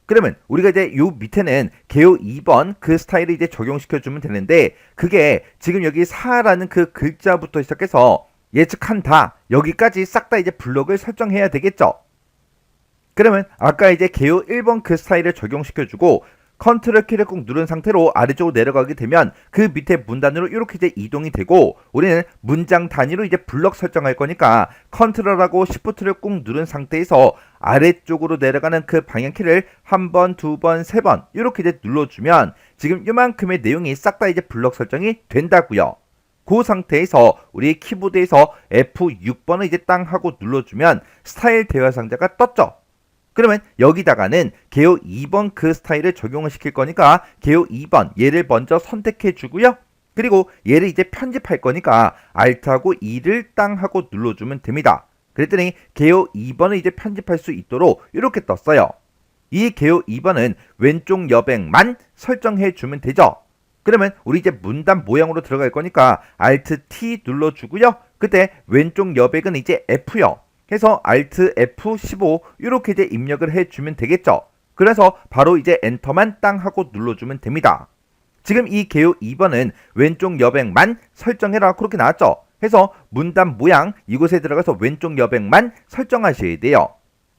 그러면 우리가 이제 요 밑에는 개요 2번 그 스타일을 이제 적용시켜 주면 되는데 그게 지금 여기 4라는 그 글자부터 시작해서 예측한다 여기까지 싹 다 이제 블록을 설정해야 되겠죠. 그러면 아까 이제 개요 1번 그 스타일을 적용시켜주고 컨트롤 키를 꾹 누른 상태로 아래쪽으로 내려가게 되면 그 밑에 문단으로 이렇게 이제 이동이 되고 우리는 문장 단위로 이제 블록 설정할 거니까 컨트롤하고 시프트를 꾹 누른 상태에서 아래쪽으로 내려가는 그 방향키를 한 번, 두 번, 세 번 이렇게 이제 눌러주면 지금 이만큼의 내용이 싹 다 이제 블록 설정이 된다고요. 그 상태에서 우리 키보드에서 F6번을 이제 땅 하고 눌러주면 스타일 대화 상자가 떴죠. 그러면 여기다가는 개요 2번 그 스타일을 적용을 시킬 거니까 개요 2번 얘를 먼저 선택해 주고요. 그리고 얘를 이제 편집할 거니까 Alt하고 E를 땅 하고 눌러주면 됩니다. 그랬더니 개요 2번을 이제 편집할 수 있도록 이렇게 떴어요. 이 개요 2번은 왼쪽 여백만 설정해 주면 되죠. 그러면 우리 이제 문단 모양으로 들어갈 거니까 Alt T 눌러주고요. 그때 왼쪽 여백은 이제 F요. 해서 Alt F15 이렇게 이제 입력을 해주면 되겠죠. 그래서 바로 이제 엔터만 땅 하고 눌러주면 됩니다. 지금 이 개요 2번은 왼쪽 여백만 설정해라 그렇게 나왔죠. 해서 문단 모양 이곳에 들어가서 왼쪽 여백만 설정하셔야 돼요.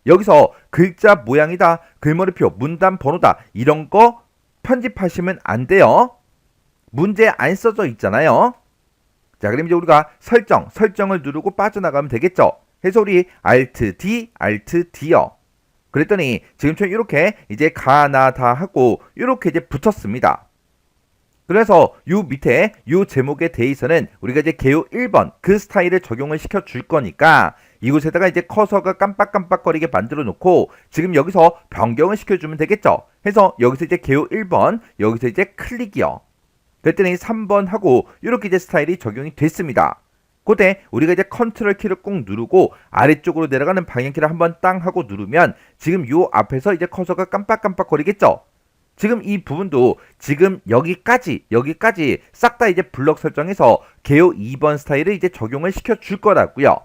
여기서 글자 모양이다, 글머리표, 문단 번호다 이런 거 편집하시면 안 돼요. 문제 안 써져 있잖아요. 자, 그럼 이제 우리가 설정을 누르고 빠져나가면 되겠죠. 해서 우리 Alt D, Alt D요. 그랬더니 지금처럼 이렇게 이제 가나다 하고 이렇게 이제 붙었습니다. 그래서 요 밑에 요 제목에 대해서는 우리가 이제 개요 1번 그 스타일을 적용을 시켜 줄 거니까 이곳에다가 이제 커서가 깜빡깜빡거리게 만들어 놓고 지금 여기서 변경을 시켜주면 되겠죠. 해서 여기서 이제 개요 1번 여기서 이제 클릭이요. 그랬더니 3번 하고 이렇게 이제 스타일이 적용이 됐습니다. 그때 우리가 이제 컨트롤 키를 꾹 누르고 아래쪽으로 내려가는 방향키를 한번 땅 하고 누르면 지금 요 앞에서 이제 커서가 깜빡깜빡거리겠죠. 지금 이 부분도 지금 여기까지 싹 다 이제 블럭 설정해서 개요 2번 스타일을 이제 적용을 시켜 줄 거라고요.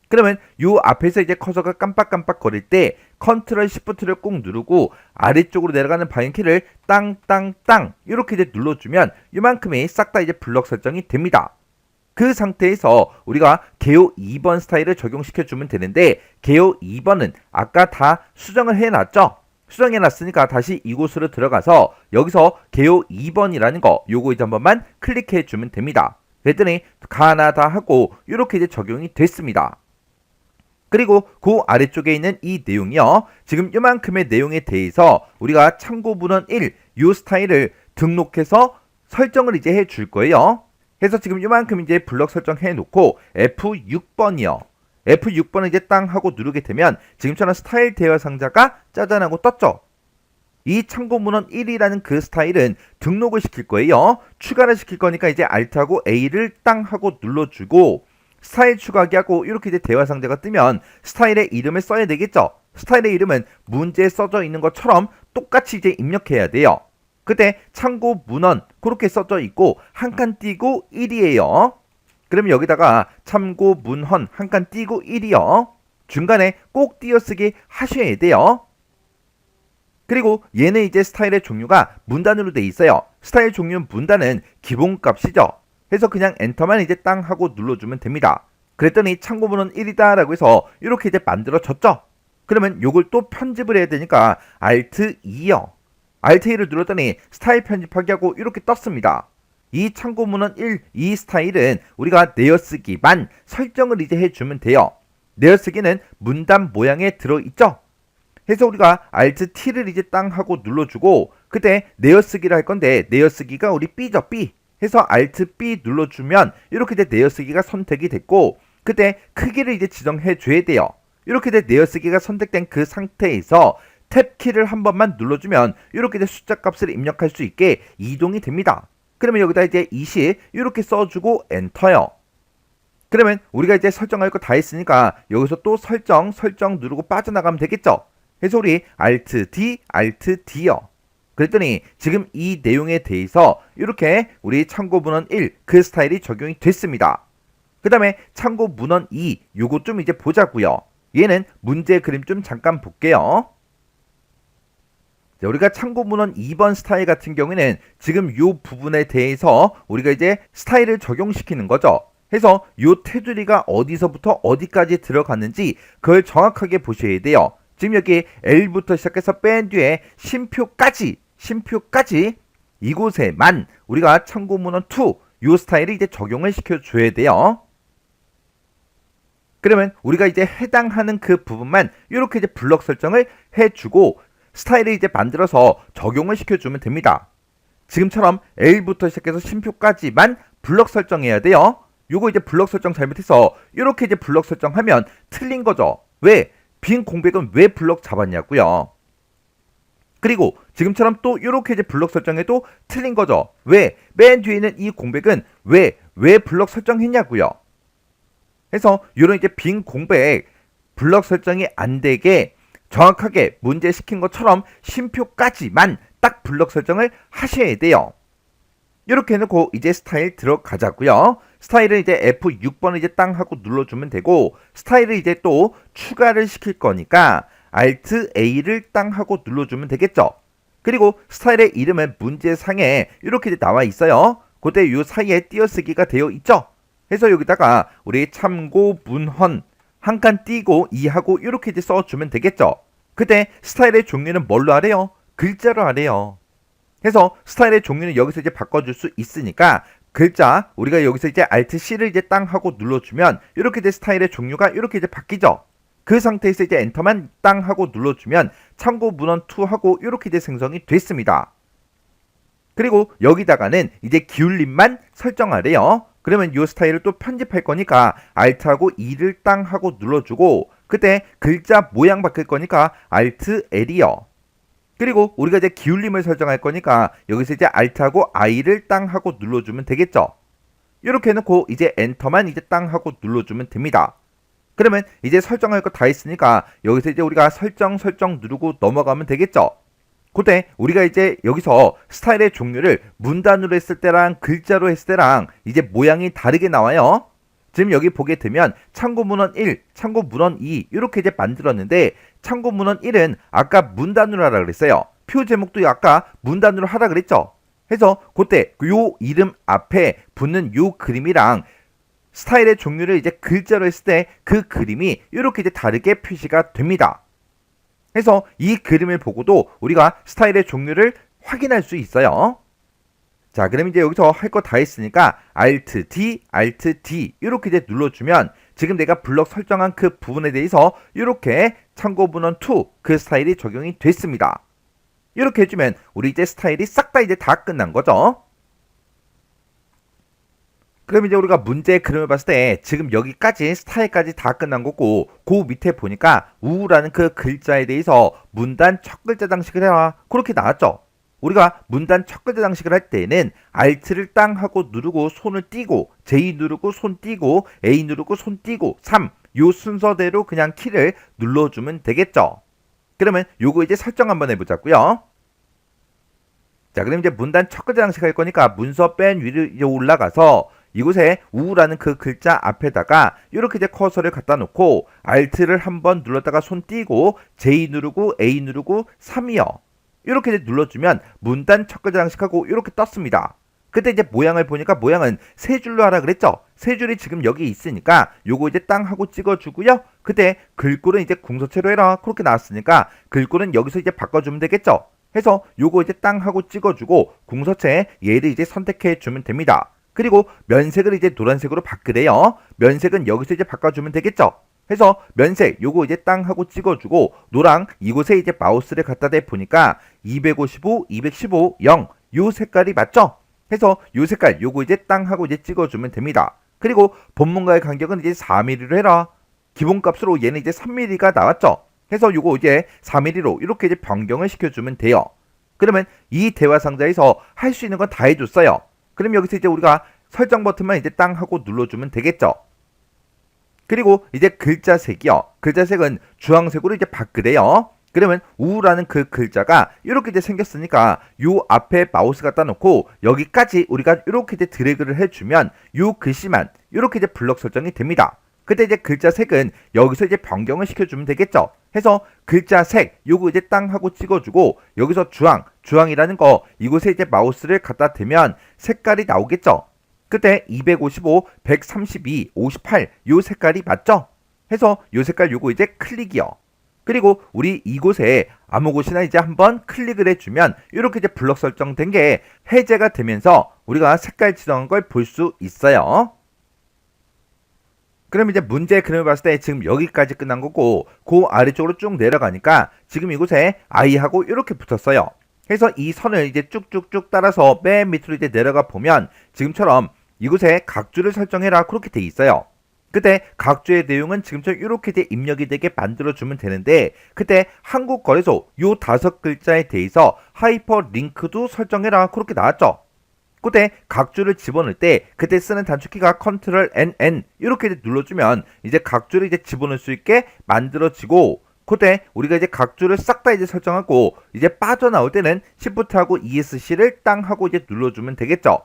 그러면 요 앞에서 이제 커서가 깜빡깜빡 거릴 때 컨트롤 시프트를 꾹 누르고 아래쪽으로 내려가는 방향키를 땅땅땅 이렇게 이제 눌러주면 이만큼이 싹 다 이제 블럭 설정이 됩니다. 그 상태에서 우리가 개요 2번 스타일을 적용시켜 주면 되는데 개요 2번은 아까 다 수정을 해놨죠. 수정해놨으니까 다시 이곳으로 들어가서 여기서 개요 2번이라는 거 요거 이제 한 번만 클릭해 주면 됩니다. 그랬더니 가나다 하고 이렇게 이제 적용이 됐습니다. 그리고 그 아래쪽에 있는 이 내용이요. 지금 이만큼의 내용에 대해서 우리가 참고 문헌 1 요 스타일을 등록해서 설정을 이제 해 줄 거예요. 해서 지금 이만큼 이제 블럭 설정해 놓고 F6번이요. F6번을 이제 땅 하고 누르게 되면 지금처럼 스타일 대화 상자가 짜잔 하고 떴죠. 이 참고 문헌 1이라는 그 스타일은 등록을 시킬 거예요. 추가를 시킬 거니까 이제 Alt하고 A를 땅 하고 눌러주고 스타일 추가하기 하고 이렇게 이제 대화 상자가 뜨면 스타일의 이름을 써야 되겠죠. 스타일의 이름은 문제에 써져 있는 것처럼 똑같이 이제 입력해야 돼요. 그때 참고 문헌 그렇게 써져 있고 한 칸 띄고 1이에요. 그러면 여기다가 참고 문헌 한 칸 띄고 1이요. 중간에 꼭 띄어쓰기 하셔야 돼요. 그리고 얘는 이제 스타일의 종류가 문단으로 돼 있어요. 스타일 종류 문단은 기본값이죠. 해서 그냥 엔터만 이제 땅 하고 눌러주면 됩니다. 그랬더니 참고 문헌 1이다 라고 해서 이렇게 이제 만들어졌죠. 그러면 요걸 또 편집을 해야 되니까 Alt 2요. Alt 2를 눌렀더니 스타일 편집하기 하고 이렇게 떴습니다. 이 참고 문헌 1, 이 스타일은 우리가 내어쓰기만 설정을 이제 해주면 돼요. 내어쓰기는 문단 모양에 들어있죠. 해서 우리가 Alt T를 이제 땅 하고 눌러주고 그때 내어쓰기를 할 건데 내어쓰기가 우리 B죠, B. 해서 Alt B 눌러주면 이렇게 이제 내어쓰기가 선택이 됐고 그때 크기를 이제 지정해 줘야 돼요. 이렇게 이제 내어쓰기가 선택된 그 상태에서 탭 키를 한 번만 눌러주면 이렇게 이제 숫자 값을 입력할 수 있게 이동이 됩니다. 그러면 여기다 이제 20 이렇게 써주고 엔터요. 그러면 우리가 이제 설정할 거 다 했으니까 여기서 또 설정 누르고 빠져나가면 되겠죠. 그래서 우리 Alt D, Alt D요. 그랬더니 지금 이 내용에 대해서 이렇게 우리 참고 문헌 1 그 스타일이 적용이 됐습니다. 그 다음에 참고 문헌 2 요거 좀 이제 보자고요. 얘는 문제 그림 좀 잠깐 볼게요. 자, 우리가 참고 문헌 2번 스타일 같은 경우에는 지금 요 부분에 대해서 우리가 이제 스타일을 적용시키는 거죠. 해서 요 테두리가 어디서부터 어디까지 들어갔는지 그걸 정확하게 보셔야 돼요. 지금 여기 L부터 시작해서 뺀 뒤에 쉼표까지 이곳에만 우리가 참고 문헌 2 요 스타일을 이제 적용을 시켜줘야 돼요. 그러면 우리가 이제 해당하는 그 부분만 이렇게 이제 블럭 설정을 해주고 스타일을 이제 만들어서 적용을 시켜주면 됩니다. 지금처럼 L부터 시작해서 쉼표까지만 블럭 설정해야 돼요. 요거 이제 블럭 설정 잘못해서 이렇게 이제 블럭 설정하면 틀린 거죠. 왜? 빈 공백은 왜 블럭 잡았냐고요. 그리고 지금처럼 또 이렇게 이제 블럭 설정해도 틀린 거죠. 왜? 맨 뒤에 있는 이 공백은 왜 블럭 설정했냐고요. 해서 이런 이제 빈 공백 블럭 설정이 안 되게 정확하게 문제 시킨 것처럼 쉼표까지만 딱 블럭 설정을 하셔야 돼요. 이렇게 해놓고 이제 스타일 들어가자고요. 스타일은 이제 F6번을 이제 땅 하고 눌러주면 되고 스타일을 이제 또 추가를 시킬 거니까 Alt A를 땅 하고 눌러주면 되겠죠. 그리고 스타일의 이름은 문제상에 이렇게 나와 있어요. 그때 이 사이에 띄어쓰기가 되어 있죠. 해서 여기다가 우리 참고 문헌 한 칸 띄고 이하고 이렇게 이제 써주면 되겠죠. 그때 스타일의 종류는 뭘로 하래요? 글자로 하래요. 해서 스타일의 종류는 여기서 이제 바꿔줄 수 있으니까 글자 우리가 여기서 이제 Alt C를 이제 땅 하고 눌러주면 이렇게 이제 스타일의 종류가 이렇게 이제 바뀌죠. 그 상태에서 이제 엔터만 땅 하고 눌러주면 참고 문헌 2 하고 이렇게 이제 생성이 됐습니다. 그리고 여기다가는 이제 기울림만 설정하래요. 그러면 이 스타일을 또 편집할 거니까 Alt하고 E를 땅 하고 눌러주고 그때 글자 모양 바뀔 거니까 Alt L이요. 그리고 우리가 이제 기울림을 설정할 거니까 여기서 이제 Alt하고 I를 땅 하고 눌러주면 되겠죠. 이렇게 해놓고 이제 엔터만 이제 땅 하고 눌러주면 됩니다. 그러면 이제 설정할 거 다 했으니까 여기서 이제 우리가 설정 누르고 넘어가면 되겠죠. 그때 우리가 이제 여기서 스타일의 종류를 문단으로 했을 때랑 글자로 했을 때랑 이제 모양이 다르게 나와요. 지금 여기 보게 되면 참고 문헌 1, 참고 문헌 2 이렇게 이제 만들었는데 참고 문헌 1은 아까 문단으로 하라 그랬어요. 표 제목도 아까 문단으로 하라 그랬죠. 해서 그때 요 이름 앞에 붙는 요 그림이랑 스타일의 종류를 이제 글자로 했을 때 그 그림이 이렇게 이제 다르게 표시가 됩니다. 해서 이 그림을 보고도 우리가 스타일의 종류를 확인할 수 있어요. 자, 그럼 이제 여기서 할 거 다 했으니까 Alt D, Alt D 이렇게 이제 눌러주면 지금 내가 블럭 설정한 그 부분에 대해서 이렇게 참고 문헌 2 그 스타일이 적용이 됐습니다. 이렇게 해주면 우리 이제 스타일이 싹 다 이제 다 끝난 거죠. 그럼 이제 우리가 문제의 그림을 봤을 때 지금 여기까지 스타일까지 다 끝난 거고 그 밑에 보니까 우라는 그 글자에 대해서 문단 첫 글자 장식을 해라 그렇게 나왔죠. 우리가 문단 첫 글자 장식을 할 때는 Alt를 땅 하고 누르고 손을 띄고 J 누르고 손 띄고 A 누르고 손 띄고 3 요 순서대로 그냥 키를 눌러주면 되겠죠. 그러면 요거 이제 설정 한번 해보자고요. 자, 그럼 이제 문단 첫 글자 장식할 거니까 문서 맨 위로 올라가서 이곳에 우라는 그 글자 앞에다가 이렇게 이제 커서를 갖다 놓고 Alt를 한번 눌렀다가 손 띄고 J 누르고 A 누르고 3이요. 이렇게 이제 눌러주면 문단 첫 글자 장식하고 이렇게 떴습니다. 그때 이제 모양을 보니까 모양은 세 줄로 하라 그랬죠. 세 줄이 지금 여기 있으니까 요거 이제 땅 하고 찍어주고요. 그때 글꼴은 이제 궁서체로 해라 그렇게 나왔으니까 글꼴은 여기서 이제 바꿔주면 되겠죠. 해서 요거 이제 땅 하고 찍어주고 궁서체 얘를 이제 선택해 주면 됩니다. 그리고 면색을 이제 노란색으로 바꾸래요. 면색은 여기서 이제 바꿔주면 되겠죠. 해서 면색 요거 이제 땅 하고 찍어주고 노랑 이곳에 이제 마우스를 갖다 대 보니까 255, 215, 0 요 색깔이 맞죠? 해서 요 색깔 요거 이제 땅 하고 이제 찍어주면 됩니다. 그리고 본문과의 간격은 이제 4mm로 해라. 기본값으로 얘는 이제 3mm가 나왔죠. 해서 요거 이제 4mm로 이렇게 이제 변경을 시켜주면 돼요. 그러면 이 대화 상자에서 할 수 있는 건 다 해줬어요. 그럼 여기서 이제 우리가 설정 버튼만 이제 땅 하고 눌러주면 되겠죠. 그리고 이제 글자색이요. 글자색은 주황색으로 이제 바꾸래요. 그러면 우라는 그 글자가 이렇게 이제 생겼으니까 요 앞에 마우스 갖다 놓고 여기까지 우리가 이렇게 이제 드래그를 해주면 요 글씨만 이렇게 이제 블럭 설정이 됩니다. 그때 이제 글자색은 여기서 이제 변경을 시켜주면 되겠죠. 해서 글자색 요거 이제 땅 하고 찍어주고 여기서 주황이라는 거 이곳에 이제 마우스를 갖다 대면 색깔이 나오겠죠. 그때 255, 132, 58 요 색깔이 맞죠? 해서 요 색깔 요거 이제 클릭이요. 그리고 우리 이곳에 아무 곳이나 이제 한번 클릭을 해주면 이렇게 이제 블럭 설정된 게 해제가 되면서 우리가 색깔 지정한 걸 볼 수 있어요. 그럼 이제 문제의 그림을 봤을 때 지금 여기까지 끝난 거고 그 아래쪽으로 쭉 내려가니까 지금 이곳에 I하고 이렇게 붙었어요. 그래서 이 선을 이제 쭉쭉쭉 따라서 맨 밑으로 이제 내려가 보면 지금처럼 이곳에 각주를 설정해라 그렇게 돼 있어요. 그때 각주의 내용은 지금처럼 이렇게 돼 입력이 되게 만들어주면 되는데 그때 한국거래소 요 5글자에 대해서 하이퍼링크도 설정해라 그렇게 나왔죠. 그때 각주를 집어넣을 때 그때 쓰는 단축키가 Ctrl N 이렇게 눌러주면 이제 각주를 이제 집어넣을 수 있게 만들어지고 그때 우리가 이제 각주를 싹 다 이제 설정하고 이제 빠져나올 때는 Shift하고 ESC를 땅 하고 이제 눌러주면 되겠죠.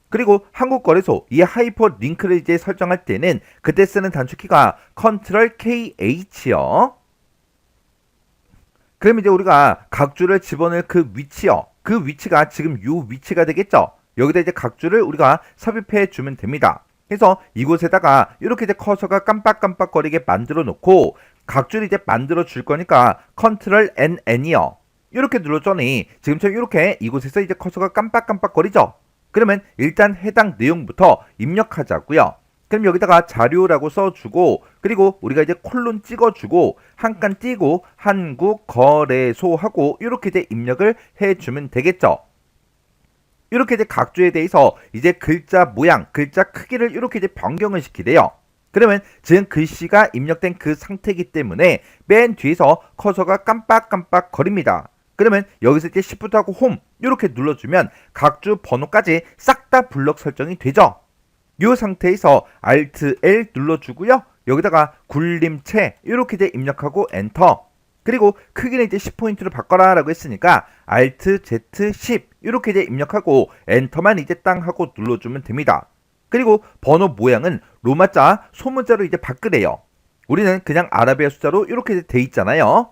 그리고 한국거래소 이 하이퍼링크를 이제 설정할 때는 그때 쓰는 단축키가 Ctrl KH요. 그럼 이제 우리가 각주를 집어넣을 그 위치요. 그 위치가 지금 요 위치가 되겠죠. 여기다 이제 각주를 우리가 삽입해 주면 됩니다. 그래서 이곳에다가 이렇게 이제 커서가 깜빡깜빡거리게 만들어 놓고 각주를 이제 만들어 줄 거니까 컨트롤 N이요. 이렇게 눌렀더니 지금처럼 이렇게 이곳에서 이제 커서가 깜빡깜빡거리죠. 그러면 일단 해당 내용부터 입력하자고요. 그럼 여기다가 자료라고 써주고 그리고 우리가 이제 콜론 찍어주고 한 칸 띄고 한국거래소하고 이렇게 이제 입력을 해주면 되겠죠. 이렇게 이제 각주에 대해서 이제 글자 모양, 글자 크기를 이렇게 이제 변경을 시키래요. 그러면 지금 글씨가 입력된 그 상태이기 때문에 맨 뒤에서 커서가 깜빡깜빡 거립니다. 그러면 여기서 이제 Shift하고 홈 이렇게 눌러주면 각주 번호까지 싹 다 블럭 설정이 되죠. 이 상태에서 Alt L 눌러주고요. 여기다가 굴림체 이렇게 이제 입력하고 엔터. 그리고 크기는 이제 10포인트로 바꿔라 라고 했으니까 Alt Z 10 이렇게 이제 입력하고 엔터만 이제 땅 하고 눌러주면 됩니다. 그리고 번호 모양은 로마자 소문자로 이제 바꾸래요. 우리는 그냥 아라비아 숫자로 이렇게 돼 있잖아요.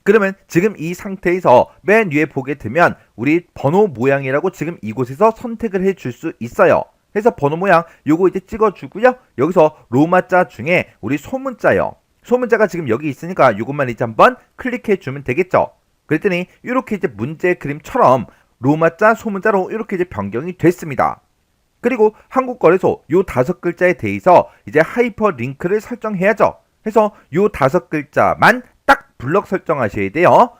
그러면 지금 이 상태에서 맨 위에 보게 되면 우리 번호 모양이라고 지금 이곳에서 선택을 해줄 수 있어요. 그래서 번호 모양 요거 이제 찍어주고요. 여기서 로마자 중에 우리 소문자요. 소문자가 지금 여기 있으니까 이것만 이제 한번 클릭해 주면 되겠죠. 그랬더니 이렇게 이제 문제 그림처럼 로마자 소문자로 이렇게 이제 변경이 됐습니다. 그리고 한국거래소 요 5글자에 대해서 이제 하이퍼링크를 설정해야죠. 그래서 요 5글자만 딱 블럭 설정하셔야 돼요.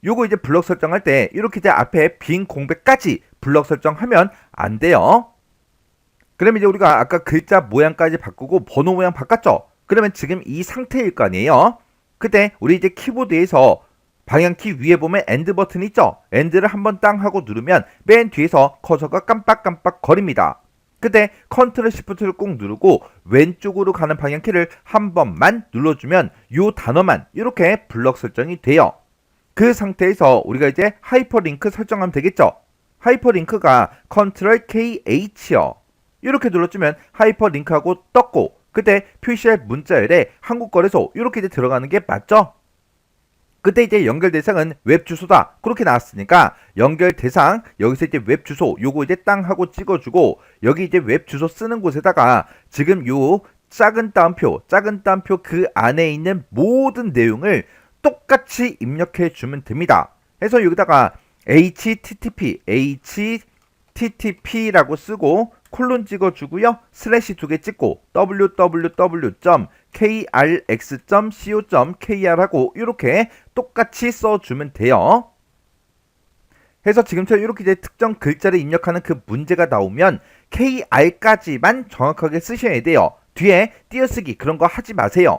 요거 이제 블럭 설정할 때 이렇게 이제 앞에 빈 공백까지 블럭 설정하면 안 돼요. 그러면 이제 우리가 아까 글자 모양까지 바꾸고 번호 모양 바꿨죠. 그러면 지금 이 상태일 거 아니에요. 그때 우리 이제 키보드에서 방향키 위에 보면 엔드 버튼 있죠. 엔드를 한번 땅 하고 누르면 맨 뒤에서 커서가 깜빡깜빡 거립니다. 그때 컨트롤 시프트를 꼭 누르고 왼쪽으로 가는 방향키를 한 번만 눌러주면 요 단어만 이렇게 블럭 설정이 돼요. 그 상태에서 우리가 이제 하이퍼링크 설정하면 되겠죠. 하이퍼링크가 컨트롤 KH요. 이렇게 눌러주면 하이퍼링크하고 떴고 그때 표시할 문자열에 한국거래소 이렇게 이제 들어가는 게 맞죠? 그때 이제 연결 대상은 웹 주소다 그렇게 나왔으니까 연결 대상 여기서 이제 웹 주소 요거 이제 땅 하고 찍어주고 여기 이제 웹 주소 쓰는 곳에다가 지금 요 작은 따옴표 그 안에 있는 모든 내용을 똑같이 입력해 주면 됩니다. 그래서 여기다가 http라고 쓰고 콜론 찍어주고요. 슬래시 2개 찍고 www.krx.co.kr 하고 이렇게 똑같이 써주면 돼요. 해서 지금처럼 이렇게 이제 특정 글자를 입력하는 그 문제가 나오면 KR까지만 정확하게 쓰셔야 돼요. 뒤에 띄어쓰기 그런 거 하지 마세요.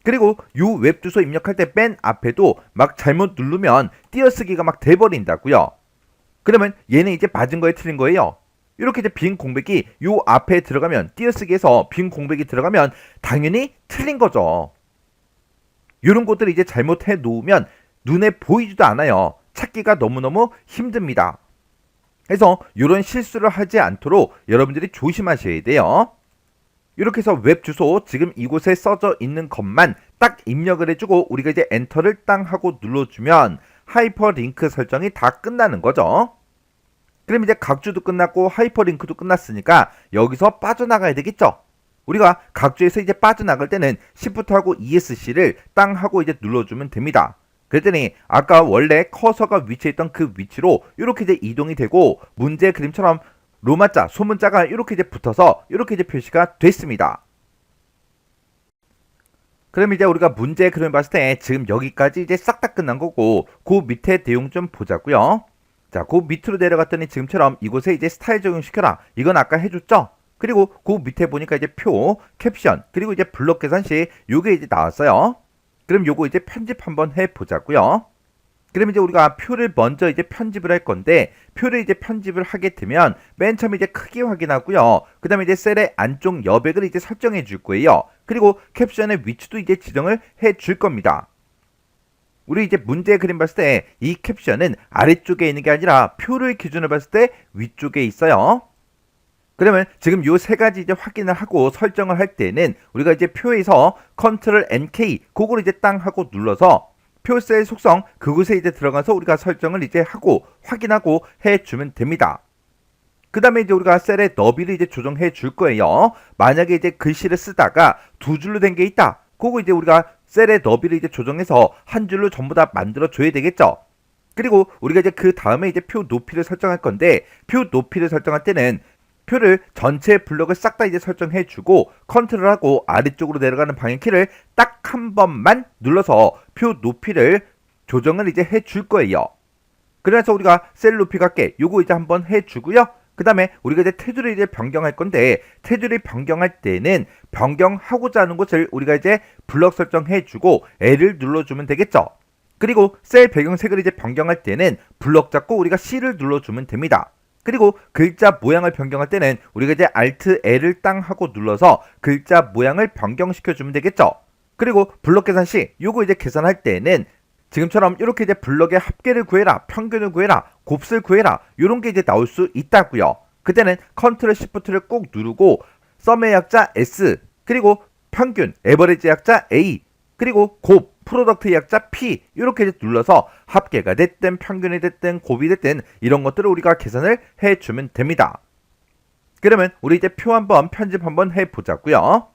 그리고 요 웹 주소 입력할 때 맨 앞에도 막 잘못 누르면 띄어쓰기가 막 돼버린다고요. 그러면 얘는 이제 맞은 거에 틀린 거예요. 이렇게 이제 빈 공백이 요 앞에 들어가면 띄어쓰기에서 빈 공백이 들어가면 당연히 틀린 거죠. 이런 것들을 이제 잘못해 놓으면 눈에 보이지도 않아요. 찾기가 너무너무 힘듭니다. 그래서 이런 실수를 하지 않도록 여러분들이 조심하셔야 돼요. 이렇게 해서 웹 주소 지금 이곳에 써져 있는 것만 딱 입력을 해주고 우리가 이제 엔터를 땅 하고 눌러주면 하이퍼링크 설정이 다 끝나는 거죠. 그럼 이제 각주도 끝났고 하이퍼링크도 끝났으니까 여기서 빠져나가야 되겠죠. 우리가 각주에서 이제 빠져나갈 때는 Shift하고 ESC를 땅 하고 이제 눌러주면 됩니다. 그랬더니 아까 원래 커서가 위치했던 그 위치로 이렇게 이제 이동이 되고 문제 그림처럼 로마자, 소문자가 이렇게 이제 붙어서 이렇게 이제 표시가 됐습니다. 그럼 이제 우리가 문제 그림을 봤을 때 지금 여기까지 이제 싹 다 끝난 거고 그 밑에 내용 좀 보자고요. 자, 그 밑으로 내려갔더니 지금처럼 이곳에 이제 스타일 적용시켜라. 이건 아까 해줬죠? 그리고 그 밑에 보니까 이제 표, 캡션, 그리고 이제 블록 계산식 요게 이제 나왔어요. 그럼 요거 이제 편집 한번 해보자고요. 그럼 이제 우리가 표를 먼저 이제 편집을 할 건데 표를 이제 편집을 하게 되면 맨 처음에 이제 크기 확인하고요. 그 다음에 이제 셀의 안쪽 여백을 이제 설정해 줄 거예요. 그리고 캡션의 위치도 이제 지정을 해 줄 겁니다. 우리 이제 문제 그림 봤을 때 이 캡션은 아래쪽에 있는 게 아니라 표를 기준으로 봤을 때 위쪽에 있어요. 그러면 지금 요 세 가지 이제 확인을 하고 설정을 할 때는 우리가 이제 표에서 컨트롤 NK 그걸 이제 땅 하고 눌러서 표 셀 속성 그곳에 이제 들어가서 우리가 설정을 이제 하고 확인하고 해주면 됩니다. 그 다음에 이제 우리가 셀의 너비를 이제 조정해 줄 거예요. 만약에 이제 글씨를 쓰다가 두 줄로 된 게 있다. 그거 이제 우리가 셀의 너비를 이제 조정해서 한 줄로 전부 다 만들어 줘야 되겠죠. 그리고 우리가 이제 그 다음에 이제 표 높이를 설정할 건데, 표 높이를 설정할 때는 표를 전체 블럭을 싹 다 이제 설정해 주고 컨트롤하고 아래쪽으로 내려가는 방향키를 딱 한 번만 눌러서 표 높이를 조정을 이제 해 줄 거예요. 그래서 우리가 셀 높이 갖게 요거 이제 한번 해 주고요. 그 다음에 우리가 이제 테두리를 이제 변경할 건데, 테두리 변경할 때는 변경하고자 하는 곳을 우리가 이제 블럭 설정해 주고 L을 눌러주면 되겠죠. 그리고 셀 배경색을 이제 변경할 때는 블럭 잡고 우리가 C를 눌러주면 됩니다. 그리고 글자 모양을 변경할 때는 우리가 이제 Alt L을 땅 하고 눌러서 글자 모양을 변경시켜주면 되겠죠. 그리고 블럭 계산 시 요거 이제 계산할 때는 지금처럼 이렇게 이제 블럭의 합계를 구해라, 평균을 구해라, 곱슬 구해라 요런 게 이제 나올 수 있다고요. 그때는 컨트롤 시프트를 꼭 누르고 썸의 약자 S, 그리고 평균 에버리지 약자 A, 그리고 곱 프로덕트 약자 P 이렇게 이제 눌러서 합계가 됐든 평균이 됐든 곱이 됐든 이런 것들을 우리가 계산을 해주면 됩니다. 그러면 우리 이제 표 한번 편집 한번 해보자고요.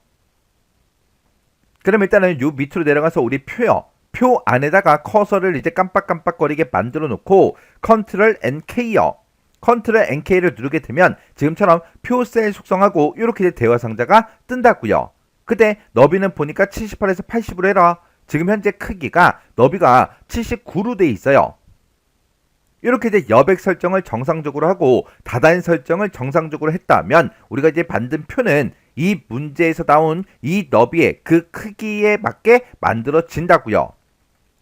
그럼 일단은 요 밑으로 내려가서 우리 표요. 표 안에다가 커서를 이제 깜빡깜빡거리게 만들어 놓고 컨트롤 NK요. 컨트롤 NK를 누르게 되면 지금처럼 표 셀 속성하고 이렇게 대화 상자가 뜬다고요. 그때 너비는 보니까 78에서 80으로 해라. 지금 현재 크기가 너비가 79로 돼 있어요. 이렇게 이제 여백 설정을 정상적으로 하고 다단 설정을 정상적으로 했다면 우리가 이제 만든 표는 이 문제에서 나온 이 너비의 그 크기에 맞게 만들어진다고요.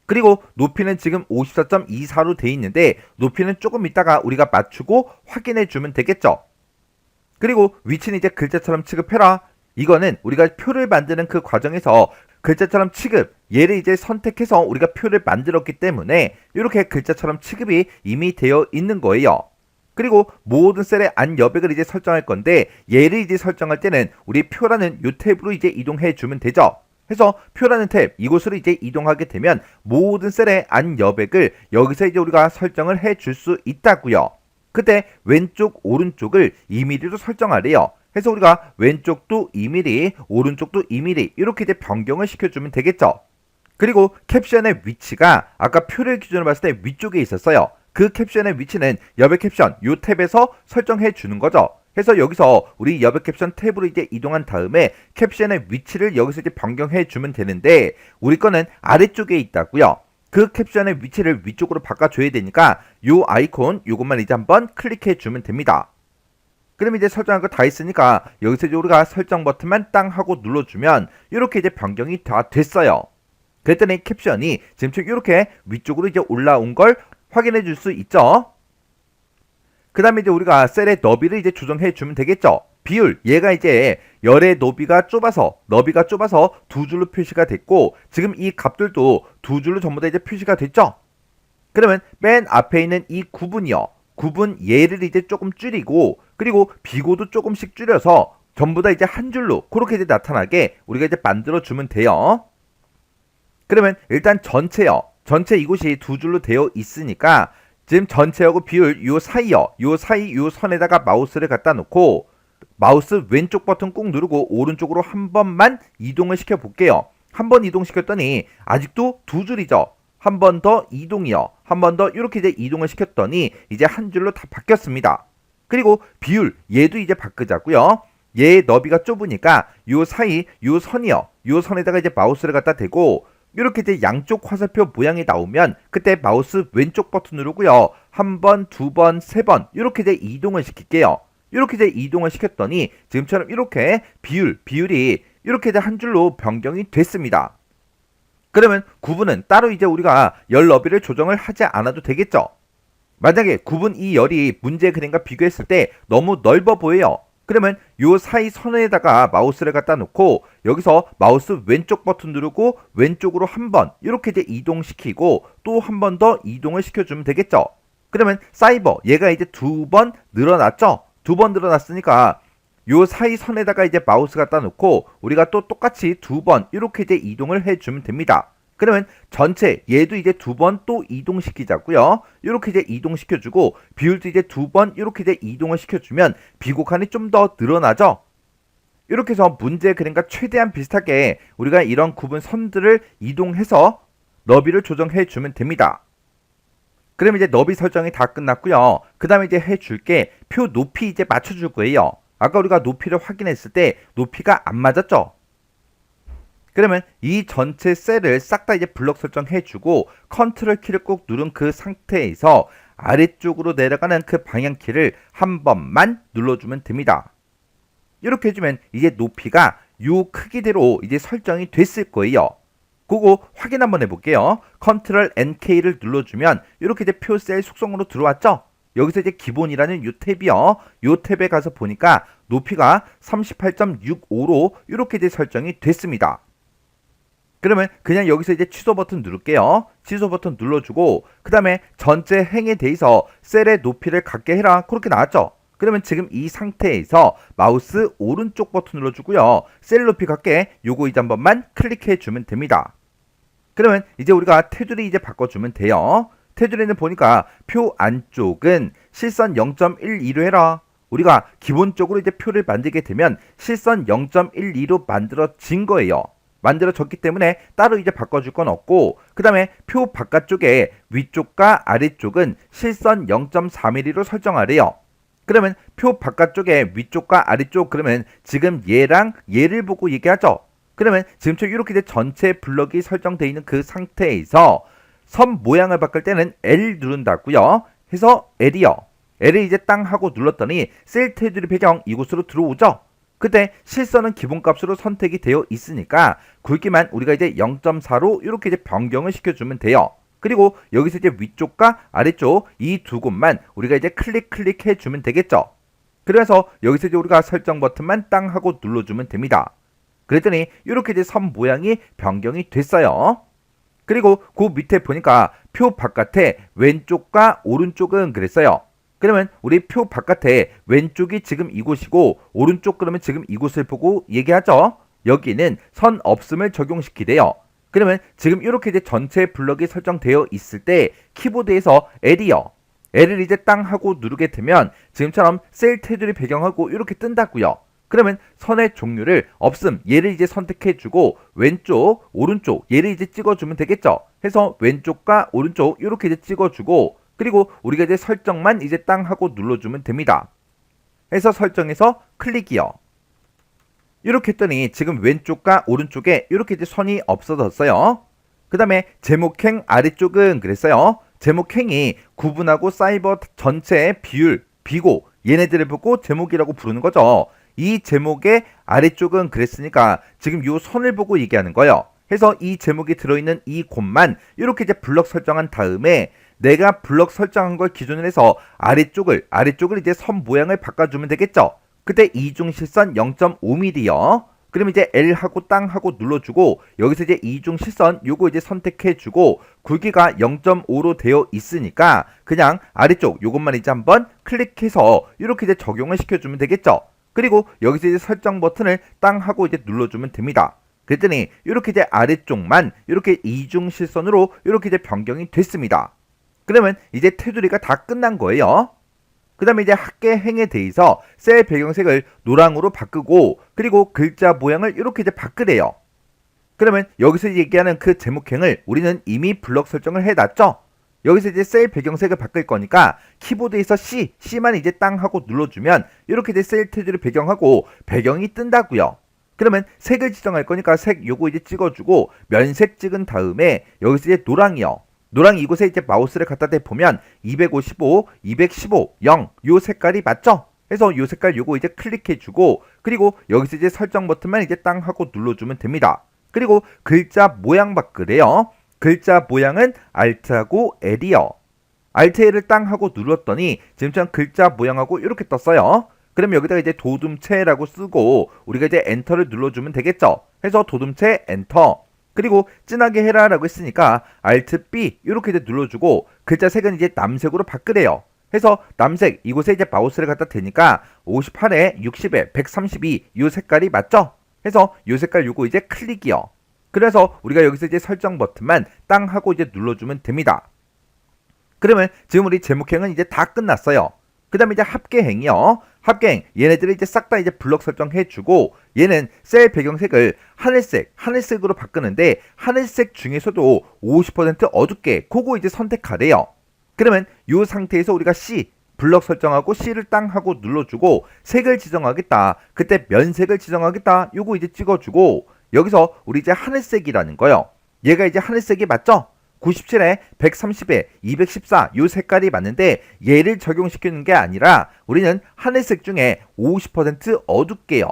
그리고 높이는 지금 54.24로 돼 있는데 높이는 조금 있다가 우리가 맞추고 확인해 주면 되겠죠. 그리고 위치는 이제 글자처럼 취급해라. 이거는 우리가 표를 만드는 그 과정에서 글자처럼 취급, 얘를 이제 선택해서 우리가 표를 만들었기 때문에 이렇게 글자처럼 취급이 이미 되어 있는 거예요. 그리고 모든 셀의 안 여백을 이제 설정할 건데 얘를 이제 설정할 때는 우리 표라는 이 탭으로 이제 이동해 주면 되죠. 그래서 표라는 탭 이곳으로 이제 이동하게 되면 모든 셀의 안 여백을 여기서 이제 우리가 설정을 해 줄 수 있다고요. 그때 왼쪽 오른쪽을 2mm로 설정하래요. 그래서 우리가 왼쪽도 2mm, 오른쪽도 2mm 이렇게 이제 변경을 시켜주면 되겠죠. 그리고 캡션의 위치가 아까 표를 기준으로 봤을 때 위쪽에 있었어요. 그 캡션의 위치는 여백 캡션 이 탭에서 설정해 주는 거죠. 그래서 여기서 우리 여백 캡션 탭으로 이제 이동한 다음에 캡션의 위치를 여기서 이제 변경해 주면 되는데 우리 거는 아래쪽에 있다고요. 그 캡션의 위치를 위쪽으로 바꿔줘야 되니까 요 아이콘 요것만 이제 한번 클릭해 주면 됩니다. 그럼 이제 설정한 거 다 있으니까 여기서 이제 우리가 설정 버튼만 땅 하고 눌러주면 이렇게 이제 변경이 다 됐어요. 그랬더니 캡션이 지금 이렇게 위쪽으로 이제 올라온 걸 확인해 줄 수 있죠. 그 다음에 이제 우리가 셀의 너비를 이제 조정해 주면 되겠죠. 비율, 얘가 이제 열의 너비가 좁아서 두 줄로 표시가 됐고 지금 이 값들도 두 줄로 전부 다 이제 표시가 됐죠. 그러면 맨 앞에 있는 이 구분이요. 구분 얘를 이제 조금 줄이고 그리고 비고도 조금씩 줄여서 전부 다 이제 한 줄로 그렇게 이제 나타나게 우리가 이제 만들어 주면 돼요. 그러면 일단 전체요. 전체 이곳이 두 줄로 되어 있으니까 지금 전체하고 비율 요 사이요. 요 사이 요 선에다가 마우스를 갖다 놓고 마우스 왼쪽 버튼 꾹 누르고 오른쪽으로 한 번만 이동을 시켜 볼게요. 한 번 이동시켰더니 아직도 두 줄이죠. 한 번 더 이동이요. 한 번 더 이렇게 이제 이동을 시켰더니 이제 한 줄로 다 바뀌었습니다. 그리고 비율 얘도 이제 바꾸자고요. 얘의 너비가 좁으니까 요 사이 요 선이요. 요 선에다가 이제 마우스를 갖다 대고 이렇게 이제 양쪽 화살표 모양이 나오면 그때 마우스 왼쪽 버튼 누르고요. 한 번, 두 번, 세 번 이렇게 이제 이동을 시킬게요. 이렇게 이제 이동을 시켰더니 지금처럼 이렇게 비율이 이렇게 이제 한 줄로 변경이 됐습니다. 그러면 구분은 따로 이제 우리가 열 너비를 조정을 하지 않아도 되겠죠. 만약에 구분 이 열이 문제의 그림과 비교했을 때 너무 넓어 보여요. 그러면 요 사이 선에다가 마우스를 갖다 놓고 여기서 마우스 왼쪽 버튼 누르고 왼쪽으로 한 번 이렇게 이제 이동시키고 또 한 번 더 이동을 시켜주면 되겠죠. 그러면 사이버 얘가 이제 두 번 늘어났죠. 두 번 늘어났으니까 요 사이 선에다가 이제 마우스 갖다 놓고 우리가 또 똑같이 두 번 이렇게 이제 이동을 해주면 됩니다. 그러면 전체 얘도 이제 2번 또 이동시키자고요. 이렇게 이제 이동시켜주고 비율도 이제 2번 이렇게 이제 이동을 시켜주면 비곡한이 좀 더 늘어나죠. 이렇게 해서 문제 그림과 최대한 비슷하게 우리가 이런 구분 선들을 이동해서 너비를 조정해 주면 됩니다. 그럼 이제 너비 설정이 다 끝났고요. 그 다음에 이제 해줄게 표 높이 이제 맞춰줄 거예요. 아까 우리가 높이를 확인했을 때 높이가 안 맞았죠? 그러면 이 전체 셀을 싹 다 이제 블럭 설정해주고 컨트롤 키를 꾹 누른 그 상태에서 아래쪽으로 내려가는 그 방향키를 한 번만 눌러주면 됩니다. 이렇게 해주면 이제 높이가 요 크기대로 이제 설정이 됐을 거예요. 그거 확인 한번 해볼게요. 컨트롤 NK를 눌러주면 이렇게 이제 표 셀 속성으로 들어왔죠? 여기서 이제 기본이라는 요 탭이요. 요 탭에 가서 보니까 높이가 38.65로 이렇게 이제 설정이 됐습니다. 그러면 그냥 여기서 이제 취소 버튼 누를게요. 취소 버튼 눌러주고 그 다음에 전체 행에 대해서 셀의 높이를 같게 해라. 그렇게 나왔죠? 그러면 지금 이 상태에서 마우스 오른쪽 버튼 눌러주고요. 셀 높이 같게 요거 이제 한 번만 클릭해 주면 됩니다. 그러면 이제 우리가 테두리 이제 바꿔주면 돼요. 테두리는 보니까 표 안쪽은 실선 0.12로 해라. 우리가 기본적으로 이제 표를 만들게 되면 실선 0.12로 만들어진 거예요. 만들어졌기 때문에 따로 이제 바꿔줄 건 없고 그 다음에 표 바깥쪽에 위쪽과 아래쪽은 실선 0.4mm로 설정하래요. 그러면 표 바깥쪽에 위쪽과 아래쪽 그러면 지금 얘랑 얘를 보고 얘기하죠. 그러면 지금처럼 이렇게 이제 전체 블럭이 설정되어 있는 그 상태에서 선 모양을 바꿀 때는 L 누른다고요. 해서 L이요. L을 이제 땅 하고 눌렀더니 셀 테두리 배경 이곳으로 들어오죠. 그때 실선은 기본값으로 선택이 되어 있으니까 굵기만 우리가 이제 0.4로 이렇게 이제 변경을 시켜주면 돼요. 그리고 여기서 이제 위쪽과 아래쪽 이 두 곳만 우리가 이제 클릭해 주면 되겠죠. 그래서 여기서 이제 우리가 설정 버튼만 땅 하고 눌러주면 됩니다. 그랬더니 이렇게 이제 선 모양이 변경이 됐어요. 그리고 그 밑에 보니까 표 바깥에 왼쪽과 오른쪽은 그랬어요. 그러면 우리 표 바깥에 왼쪽이 지금 이곳이고 오른쪽 그러면 지금 이곳을 보고 얘기하죠. 여기는 선 없음을 적용시키래요. 그러면 지금 이렇게 이제 전체 블럭이 설정되어 있을 때 키보드에서 L이요. L을 이제 땅 하고 누르게 되면 지금처럼 셀 테두리 배경하고 이렇게 뜬다고요. 그러면 선의 종류를 없음 얘를 이제 선택해주고 왼쪽, 오른쪽 얘를 이제 찍어주면 되겠죠. 해서 왼쪽과 오른쪽 이렇게 이제 찍어주고 그리고 우리가 이제 설정만 이제 땅 하고 눌러주면 됩니다. 해서 설정해서 클릭이요. 이렇게 했더니 지금 왼쪽과 오른쪽에 이렇게 이제 선이 없어졌어요. 그 다음에 제목행 아래쪽은 그랬어요. 제목행이 구분하고 사이버 전체의 비율, 비고 얘네들을 보고 제목이라고 부르는 거죠. 이 제목의 아래쪽은 그랬으니까 지금 이 선을 보고 얘기하는 거예요. 해서 이 제목이 들어있는 이 곳만 이렇게 이제 블럭 설정한 다음에 내가 블럭 설정한 걸 기준으로 해서 아래쪽을 이제 선 모양을 바꿔주면 되겠죠. 그때 이중실선 0.5mm요. 그럼 이제 L하고 땅하고 눌러주고 여기서 이제 이중실선 요거 이제 선택해주고 굵기가 0.5로 되어 있으니까 그냥 아래쪽 요것만 이제 한번 클릭해서 이렇게 이제 적용을 시켜주면 되겠죠. 그리고 여기서 이제 설정 버튼을 땅하고 이제 눌러주면 됩니다. 그랬더니 이렇게 이제 아래쪽만 이렇게 이중실선으로 이렇게 이제 변경이 됐습니다. 그러면 이제 테두리가 다 끝난 거예요. 그 다음에 이제 합계 행에 대해서 셀 배경색을 노랑으로 바꾸고 그리고 글자 모양을 이렇게 이제 바꾸래요. 그러면 여기서 얘기하는 그 제목행을 우리는 이미 블럭 설정을 해놨죠. 여기서 이제 셀 배경색을 바꿀 거니까 키보드에서 C만 이제 땅 하고 눌러주면 이렇게 이제 셀 테두리 배경하고 배경이 뜬다고요. 그러면 색을 지정할 거니까 색 요거 이제 찍어주고 면색 찍은 다음에 여기서 이제 노랑이요. 노랑 이곳에 이제 마우스를 갖다 대보면 255, 215, 0 요 색깔이 맞죠? 해서 요 색깔 요거 이제 클릭해주고 그리고 여기서 이제 설정 버튼만 이제 땅 하고 눌러주면 됩니다. 그리고 글자 모양 바꾸래요. 글자 모양은 Alt하고 L이요. Alt L을 땅 하고 눌렀더니 지금처럼 글자 모양하고 이렇게 떴어요. 그럼 여기다가 이제 도둠체라고 쓰고 우리가 이제 엔터를 눌러주면 되겠죠. 해서 도둠체 엔터. 그리고 진하게 해라 라고 했으니까 Alt B 이렇게 이제 눌러주고 글자 색은 이제 남색으로 바꾸래요. 해서 남색 이곳에 이제 마우스를 갖다 대니까 58에 60에 132 이 색깔이 맞죠? 해서 이 색깔 요거 이제 클릭이요. 그래서 우리가 여기서 이제 설정 버튼만 땅 하고 이제 눌러주면 됩니다. 그러면 지금 우리 제목행은 이제 다 끝났어요. 그 다음에 이제 합계행이요. 합계행 얘네들을 이제 싹 다 이제 블럭 설정해주고 얘는 셀 배경색을 하늘색으로 바꾸는데 하늘색 중에서도 50% 어둡게 그거 이제 선택하래요. 그러면 이 상태에서 우리가 C 블럭 설정하고 C를 땅 하고 눌러주고 색을 지정하겠다. 그때 면색을 지정하겠다. 요거 이제 찍어주고 여기서 우리 이제 하늘색이라는 거요. 얘가 이제 하늘색이 맞죠? 97에 130에 214 요 색깔이 맞는데 얘를 적용시키는 게 아니라 우리는 하늘색 중에 50% 어둡게요.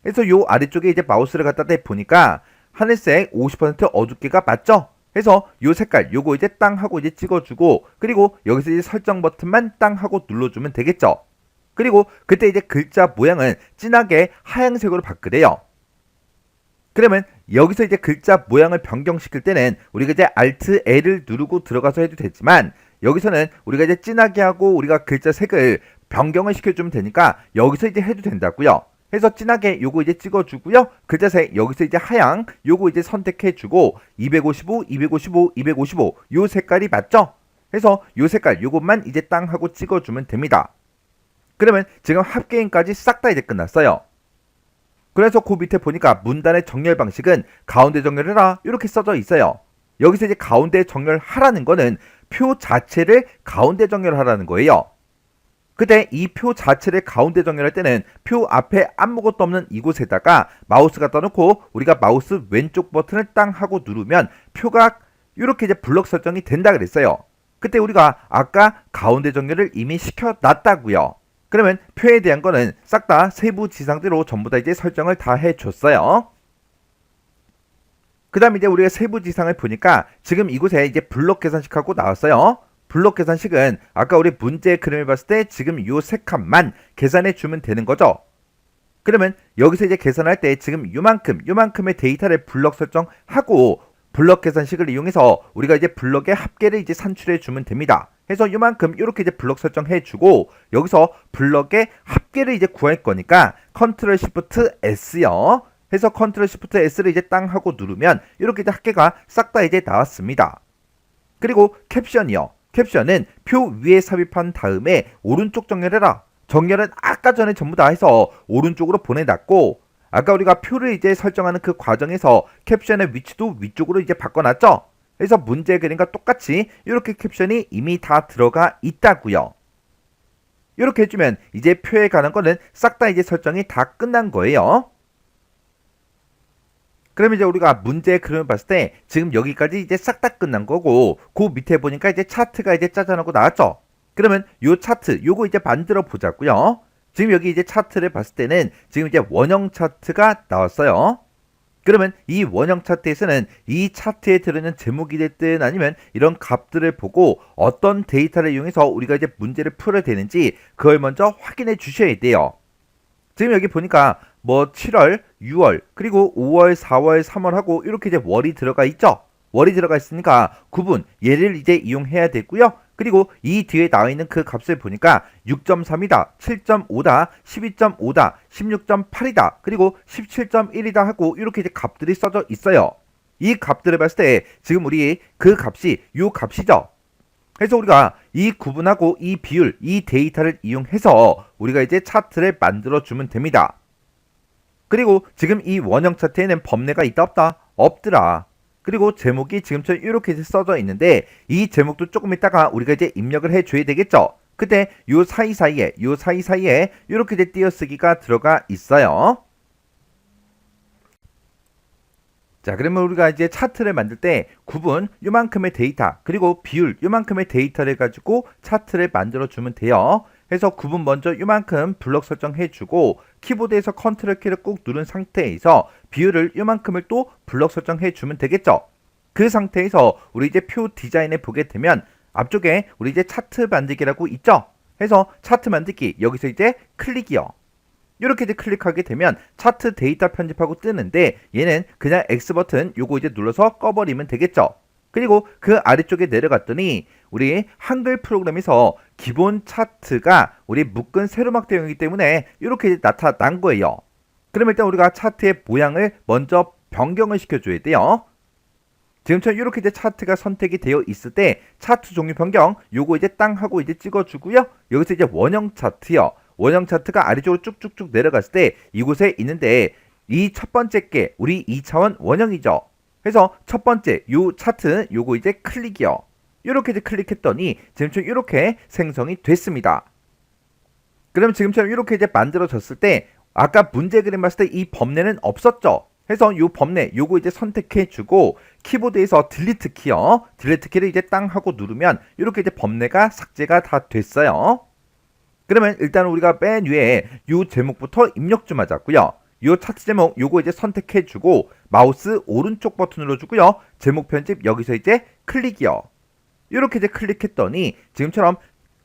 그래서 요 아래쪽에 이제 마우스를 갖다 대 보니까 하늘색 50% 어둡게가 맞죠? 그래서 요 색깔 요거 이제 땅 하고 이제 찍어주고 그리고 여기서 이제 설정 버튼만 땅 하고 눌러주면 되겠죠. 그리고 그때 이제 글자 모양은 진하게 하얀색으로 바꾸래요. 그러면 여기서 이제 글자 모양을 변경시킬 때는 우리가 이제 Alt L을 누르고 들어가서 해도 되지만 여기서는 우리가 이제 진하게 하고 우리가 글자 색을 변경을 시켜주면 되니까 여기서 이제 해도 된다고요. 해서 진하게 요거 이제 찍어주고요. 글자색 여기서 이제 하양 요거 이제 선택해주고 255, 255, 255 요 색깔이 맞죠? 해서 요 색깔 요것만 이제 땅 하고 찍어주면 됩니다. 그러면 지금 합계행까지 싹 다 이제 끝났어요. 그래서 그 밑에 보니까 문단의 정렬 방식은 가운데 정렬해라 이렇게 써져 있어요. 여기서 이제 가운데 정렬하라는 거는 표 자체를 가운데 정렬하라는 거예요. 그때 이 표 자체를 가운데 정렬할 때는 표 앞에 아무것도 없는 이곳에다가 마우스 갖다 놓고 우리가 마우스 왼쪽 버튼을 땅 하고 누르면 표가 이렇게 이제 블럭 설정이 된다 그랬어요. 그때 우리가 아까 가운데 정렬을 이미 시켜놨다고요. 그러면 표에 대한 거는 싹 다 세부 지상대로 전부 다 이제 설정을 다 해줬어요. 그 다음 이제 우리가 세부 지상을 보니까 지금 이곳에 이제 블럭 계산식하고 나왔어요. 블럭 계산식은 아까 우리 문제의 그림을 봤을 때 지금 요 세 칸만 계산해 주면 되는 거죠. 그러면 여기서 이제 계산할 때 지금 요만큼의 데이터를 블럭 설정하고 블럭 계산식을 이용해서 우리가 이제 블럭의 합계를 이제 산출해 주면 됩니다. 해서 요만큼 이렇게 이제 블럭 설정해 주고 여기서 블럭의 합계를 이제 구할 거니까 컨트롤 시프트 S요. 해서 컨트롤 시프트 S를 이제 땅 하고 누르면 이렇게 이제 합계가 싹 다 이제 나왔습니다. 그리고 캡션이요. 캡션은 표 위에 삽입한 다음에 오른쪽 정렬해라. 정렬은 아까 전에 전부 다 해서 오른쪽으로 보내놨고 아까 우리가 표를 이제 설정하는 그 과정에서 캡션의 위치도 위쪽으로 이제 바꿔놨죠. 그래서 문제 그림과 똑같이 이렇게 캡션이 이미 다 들어가 있다고요. 이렇게 해주면 이제 표에 관한 거는 싹 다 이제 설정이 다 끝난 거예요. 그럼 이제 우리가 문제 그림을 봤을 때 지금 여기까지 이제 싹 다 끝난 거고 그 밑에 보니까 이제 차트가 이제 짜져나고 나왔죠. 그러면 요 차트 요거 이제 만들어 보자고요. 지금 여기 이제 차트를 봤을 때는 지금 이제 원형 차트가 나왔어요. 그러면 이 원형 차트에서는 이 차트에 들어있는 제목이 됐든 아니면 이런 값들을 보고 어떤 데이터를 이용해서 우리가 이제 문제를 풀어야 되는지 그걸 먼저 확인해 주셔야 돼요. 지금 여기 보니까 뭐 7월, 6월, 그리고 5월, 4월, 3월 하고 이렇게 이제 월이 들어가 있죠. 월이 들어가 있으니까 구분 얘를 이제 이용해야 되고요. 그리고 이 뒤에 나와 있는 그 값을 보니까 6.3이다, 7.5다, 12.5다, 16.8이다, 그리고 17.1이다 하고 이렇게 이제 값들이 써져 있어요. 이 값들을 봤을 때 지금 우리 그 값이 요 값이죠. 그래서 우리가 이 구분하고 이 비율, 이 데이터를 이용해서 우리가 이제 차트를 만들어 주면 됩니다. 그리고 지금 이 원형 차트에는 범례가 있다 없다? 없더라. 그리고 제목이 지금처럼 이렇게 써져 있는데 이 제목도 조금 있다가 우리가 이제 입력을 해줘야 되겠죠. 그때 요 사이사이에 이렇게 이제 띄어쓰기가 들어가 있어요. 자, 그러면 우리가 이제 차트를 만들 때 구분 요만큼의 데이터 그리고 비율 요만큼의 데이터를 가지고 차트를 만들어 주면 돼요. 해서 구분 먼저 요만큼 블럭 설정해 주고 키보드에서 컨트롤 키를 꾹 누른 상태에서 비율을 요만큼을 또 블럭 설정해 주면 되겠죠. 그 상태에서 우리 이제 표 디자인에 보게 되면 앞쪽에 우리 이제 차트 만들기라고 있죠. 해서 차트 만들기 여기서 이제 클릭이요. 이렇게 이제 클릭하게 되면 차트 데이터 편집하고 뜨는데 얘는 그냥 X 버튼 요거 이제 눌러서 꺼버리면 되겠죠. 그리고 그 아래쪽에 내려갔더니 우리 한글 프로그램에서 기본 차트가 우리 묶은 세로막 대용이기 때문에 이렇게 나타난 거예요. 그럼 일단 우리가 차트의 모양을 먼저 변경을 시켜줘야 돼요. 지금처럼 이렇게 이제 차트가 선택이 되어 있을 때 차트 종류 변경 요거 이제 땅 하고 이제 찍어주고요. 여기서 이제 원형 차트요. 원형 차트가 아래쪽으로 쭉쭉쭉 내려갔을 때 이곳에 있는데 이 첫 번째 게 우리 2차원 원형이죠. 그래서 첫 번째 요 차트 요거 이제 클릭이요. 이렇게 이제 클릭했더니 지금처럼 이렇게 생성이 됐습니다. 그럼 지금처럼 이렇게 이제 만들어졌을 때 아까 문제 그림 봤을 때 이 범례는 없었죠. 그래서 요 범례 요거 이제 선택해 주고 키보드에서 딜리트 키요. 딜리트 키를 이제 땅 하고 누르면 이렇게 이제 범례가 삭제가 다 됐어요. 그러면 일단 우리가 맨 위에 요 제목부터 입력 좀 하자고요. 요 차트 제목 요거 이제 선택해 주고 마우스 오른쪽 버튼 눌러주고요. 제목 편집 여기서 이제 클릭이요. 이렇게 이제 클릭했더니 지금처럼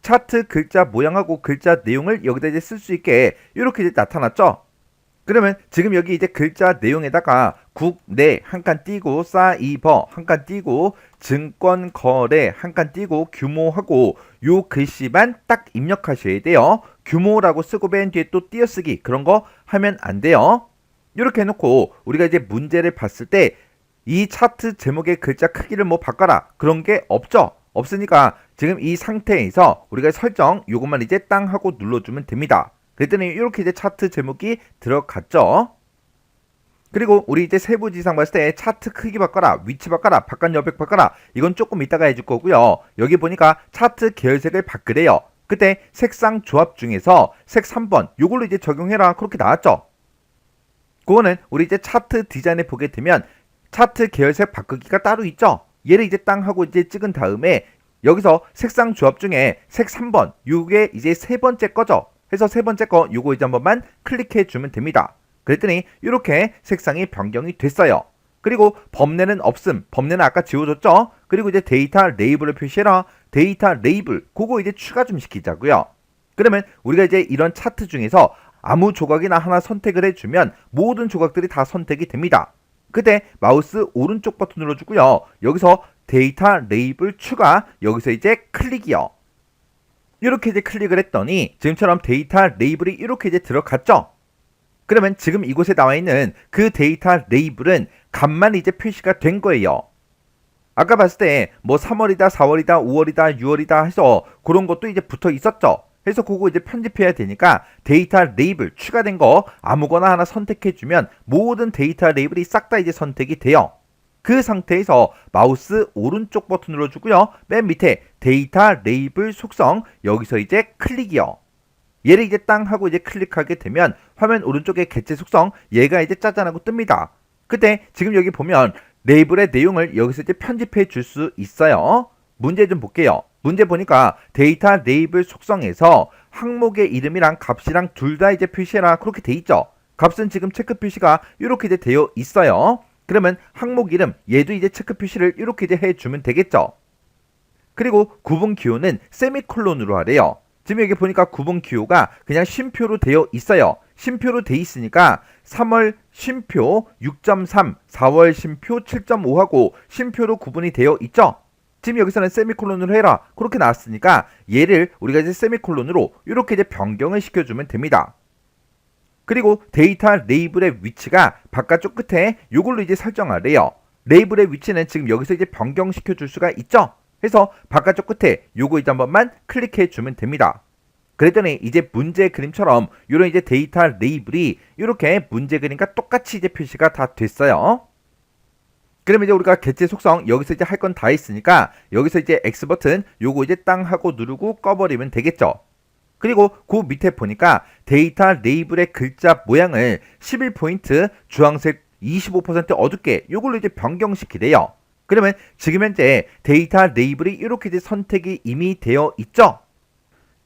차트 글자 모양하고 글자 내용을 여기다 이제 쓸 수 있게 이렇게 이제 나타났죠. 그러면 지금 여기 이제 글자 내용에다가 국내 한 칸 띄고 사이버 한 칸 띄고 증권 거래 한 칸 띄고 규모하고 요 글씨만 딱 입력하셔야 돼요. 규모라고 쓰고 맨 뒤에 또 띄어쓰기 그런 거 하면 안 돼요. 이렇게 해놓고 우리가 이제 문제를 봤을 때 이 차트 제목의 글자 크기를 뭐 바꿔라 그런 게 없죠. 없으니까 지금 이 상태에서 우리가 설정 요것만 이제 땅 하고 눌러주면 됩니다. 그랬더니 이렇게 이제 차트 제목이 들어갔죠. 그리고 우리 이제 세부지상 봤을 때 차트 크기 바꿔라, 위치 바꿔라, 바깥 여백 바꿔라 이건 조금 이따가 해줄 거고요. 여기 보니까 차트 계열색을 바꾸래요. 그때 색상 조합 중에서 색 3번 요걸로 이제 적용해라 그렇게 나왔죠. 그거는 우리 이제 차트 디자인에 보게 되면 차트 계열색 바꾸기가 따로 있죠. 얘를 이제 땅 하고 이제 찍은 다음에 여기서 색상 조합 중에 색 3번 요게 이제 세 번째 거죠. 해서 세 번째 거 요거 이제 한 번만 클릭해 주면 됩니다. 그랬더니 이렇게 색상이 변경이 됐어요. 그리고 범례는 없음. 범례는 아까 지워줬죠. 그리고 이제 데이터 레이블을 표시해라. 데이터 레이블 그거 이제 추가 좀 시키자고요. 그러면 우리가 이제 이런 차트 중에서 아무 조각이나 하나 선택을 해주면 모든 조각들이 다 선택이 됩니다. 그때 마우스 오른쪽 버튼 눌러주고요. 여기서 데이터 레이블 추가 여기서 이제 클릭이요. 이렇게 이제 클릭을 했더니 지금처럼 데이터 레이블이 이렇게 이제 들어갔죠. 그러면 지금 이곳에 나와 있는 그 데이터 레이블은 값만 이제 표시가 된 거예요. 아까 봤을 때 뭐 3월이다, 4월이다, 5월이다, 6월이다 해서 그런 것도 이제 붙어 있었죠. 그래서 그거 이제 편집해야 되니까 데이터 레이블 추가된 거 아무거나 하나 선택해주면 모든 데이터 레이블이 싹 다 이제 선택이 돼요. 그 상태에서 마우스 오른쪽 버튼 눌러주고요. 맨 밑에 데이터 레이블 속성 여기서 이제 클릭이요. 얘를 이제 땅 하고 이제 클릭하게 되면 화면 오른쪽에 객체 속성 얘가 이제 짜잔하고 뜹니다. 그때 지금 여기 보면 레이블의 내용을 여기서 이제 편집해 줄 수 있어요. 문제 좀 볼게요. 문제 보니까 데이터 레이블 속성에서 항목의 이름이랑 값이랑 둘 다 이제 표시해라 그렇게 돼 있죠. 값은 지금 체크 표시가 이렇게 이제 되어 있어요. 그러면 항목 이름 얘도 이제 체크 표시를 이렇게 이제 해주면 되겠죠. 그리고 구분 기호는 세미콜론으로 하래요. 지금 여기 보니까 구분 기호가 그냥 쉼표로 되어 있어요. 쉼표로 돼 있으니까 3월 쉼표 6.3, 4월 쉼표 7.5하고 쉼표로 구분이 되어 있죠. 지금 여기서는 세미콜론으로 해라 그렇게 나왔으니까 얘를 우리가 이제 세미콜론으로 이렇게 이제 변경을 시켜주면 됩니다. 그리고 데이터 레이블의 위치가 바깥쪽 끝에 이걸로 이제 설정하래요. 레이블의 위치는 지금 여기서 이제 변경시켜 줄 수가 있죠. 그래서 바깥쪽 끝에 요거 이제 한 번만 클릭해 주면 됩니다. 그랬더니 이제 문제 그림처럼 이런 이제 데이터 레이블이 이렇게 문제 그림과 똑같이 이제 표시가 다 됐어요. 그러면 이제 우리가 객체 속성 여기서 이제 할 건 다 했으니까 여기서 이제 X 버튼 요거 이제 땅 하고 누르고 꺼버리면 되겠죠. 그리고 그 밑에 보니까 데이터 레이블의 글자 모양을 11포인트 주황색 25% 어둡게 요걸로 이제 변경시키래요. 그러면 지금 현재 데이터 레이블이 이렇게 이제 선택이 이미 되어 있죠.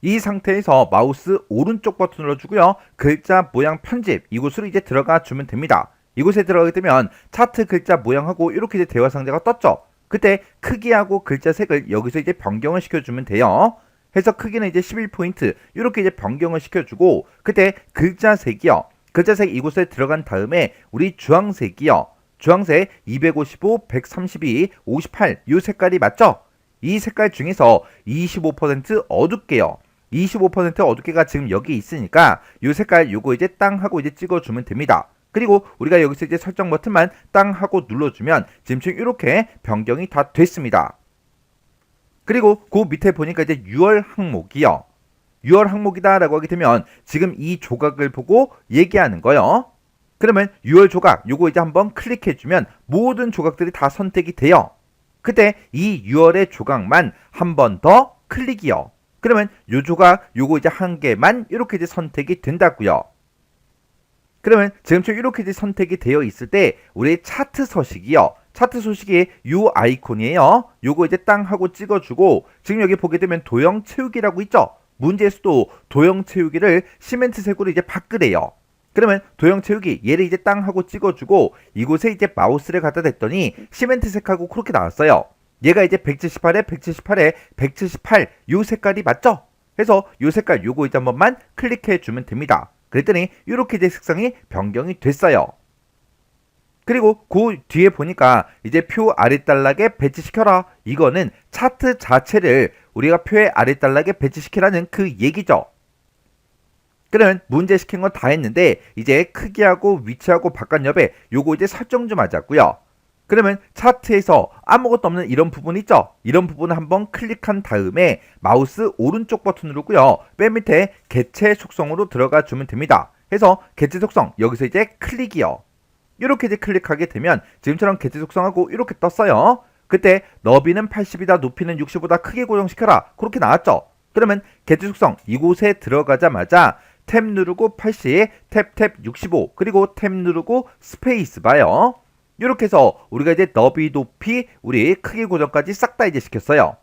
이 상태에서 마우스 오른쪽 버튼 눌러주고요. 글자 모양 편집 이곳으로 이제 들어가 주면 됩니다. 이곳에 들어가게 되면 차트 글자 모양하고 이렇게 이제 대화 상자가 떴죠. 그때 크기하고 글자 색을 여기서 이제 변경을 시켜주면 돼요. 해서 크기는 이제 11포인트 이렇게 이제 변경을 시켜주고 그때 글자 색이요. 글자 색 이곳에 들어간 다음에 우리 주황색이요. 주황색 255, 132, 58 이 색깔이 맞죠? 이 색깔 중에서 25% 어둡게요. 25% 어둡게가 지금 여기 있으니까 이 색깔 요거 이제 땅 하고 이제 찍어주면 됩니다. 그리고 우리가 여기서 이제 설정 버튼만 땅 하고 눌러주면 지금 이렇게 변경이 다 됐습니다. 그리고 그 밑에 보니까 이제 6월 항목이요. 6월 항목이다 라고 하게 되면 지금 이 조각을 보고 얘기하는 거요. 그러면 6월 조각 요거 이제 한번 클릭해주면 모든 조각들이 다 선택이 돼요. 그때 이 6월의 조각만 한 번 더 클릭이요. 그러면 요 조각 요거 이제 한 개만 이렇게 이제 선택이 된다고요. 그러면 지금처럼 이렇게 이제 선택이 되어 있을 때 우리 차트 서식이요. 차트 소식이 요 아이콘이에요. 요거 이제 땅 하고 찍어주고 지금 여기 보게 되면 도형 채우기라고 있죠. 문제에서도 도형 채우기를 시멘트색으로 이제 바꾸래요. 그러면 도형 채우기 얘를 이제 땅 하고 찍어주고 이곳에 이제 마우스를 갖다 댔더니 시멘트색하고 그렇게 나왔어요. 얘가 이제 178에 178에 178 요 색깔이 맞죠? 그래서 요 색깔 요거 이제 한 번만 클릭해 주면 됩니다. 그랬더니 이렇게 이제 색상이 변경이 됐어요. 그리고 그 뒤에 보니까 이제 표 아랫단락에 배치시켜라. 이거는 차트 자체를 우리가 표의 아랫단락에 배치시키라는 그 얘기죠. 그러면 문제 시킨 건 다 했는데 이제 크기하고 위치하고 바깥 옆에 요거 이제 설정 좀 하자고요. 그러면 차트에서 아무것도 없는 이런 부분 있죠? 이런 부분을 한번 클릭한 다음에 마우스 오른쪽 버튼 누르고요. 맨 밑에 개체 속성으로 들어가 주면 됩니다. 그래서 개체 속성 여기서 이제 클릭이요. 이렇게 이제 클릭하게 되면 지금처럼 개체 속성하고 이렇게 떴어요. 그때 너비는 80이다 높이는 60보다 크게 고정시켜라. 그렇게 나왔죠? 그러면 개체 속성 이곳에 들어가자마자 탭 누르고 80, 탭 65 그리고 탭 누르고 스페이스 봐요. 이렇게 해서 우리가 이제 너비 높이 우리 크기 고정까지 싹 다 이제 시켰어요.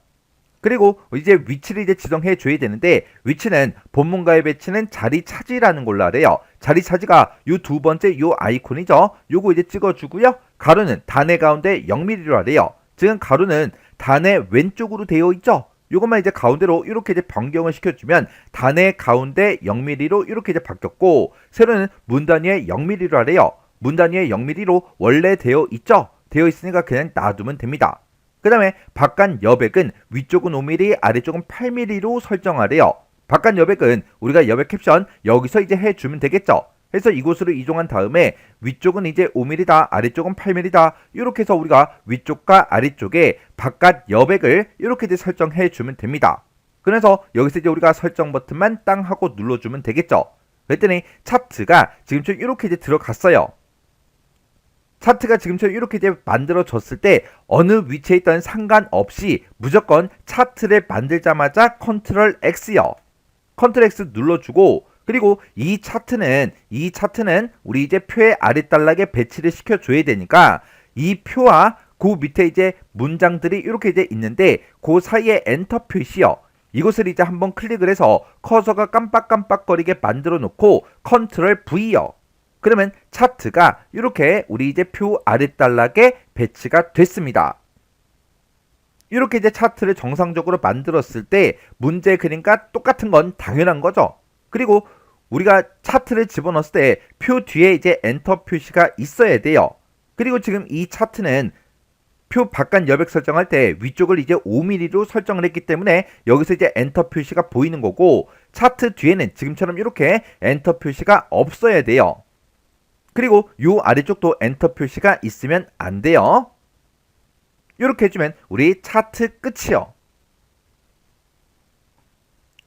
그리고 이제 위치를 이제 지정해 줘야 되는데 위치는 본문가에 배치는 자리 차지라는 걸로 하래요. 자리 차지가 요 두 번째 요 아이콘이죠. 요거 이제 찍어주고요. 가로는 단의 가운데 0mm로 하래요. 지금 가로는 단의 왼쪽으로 되어 있죠. 요것만 이제 가운데로 이렇게 이제 변경을 시켜주면 단의 가운데 0mm로 이렇게 이제 바뀌었고 세로는 문 단위에 0mm로 하래요. 문 단위에 0mm로 원래 되어 있죠. 되어 있으니까 그냥 놔두면 됩니다. 그 다음에 바깥 여백은 위쪽은 5mm 아래쪽은 8mm로 설정하래요. 바깥 여백은 우리가 여백 캡션 여기서 이제 해주면 되겠죠. 해서 이곳으로 이동한 다음에 위쪽은 이제 5mm다 아래쪽은 8mm다 이렇게 해서 우리가 위쪽과 아래쪽에 바깥 여백을 이렇게 이제 설정해 주면 됩니다. 그래서 여기서 이제 우리가 설정 버튼만 땅 하고 눌러주면 되겠죠. 그랬더니 차트가 지금처럼 이렇게 이제 들어갔어요. 차트가 지금처럼 이렇게 이제 만들어졌을 때 어느 위치에 있던 상관없이 무조건 차트를 만들자마자 컨트롤 X요. 컨트롤 X 눌러주고 그리고 이 차트는 우리 이제 표의 아랫단락에 배치를 시켜줘야 되니까 이 표와 그 밑에 이제 문장들이 이렇게 이제 있는데 그 사이에 엔터 표시요. 이것을 이제 한번 클릭을 해서 커서가 깜빡깜빡거리게 만들어 놓고 컨트롤 V요. 그러면 차트가 이렇게 우리 이제 표 아랫단락에 배치가 됐습니다. 이렇게 이제 차트를 정상적으로 만들었을 때 문제 그림과 똑같은 건 당연한 거죠. 그리고 우리가 차트를 집어넣었을 때 표 뒤에 이제 엔터 표시가 있어야 돼요. 그리고 지금 이 차트는 표 바깥 여백 설정할 때 위쪽을 이제 5mm로 설정을 했기 때문에 여기서 이제 엔터 표시가 보이는 거고 차트 뒤에는 지금처럼 이렇게 엔터 표시가 없어야 돼요. 그리고 요 아래쪽도 엔터 표시가 있으면 안 돼요. 이렇게 해주면 우리 차트 끝이요.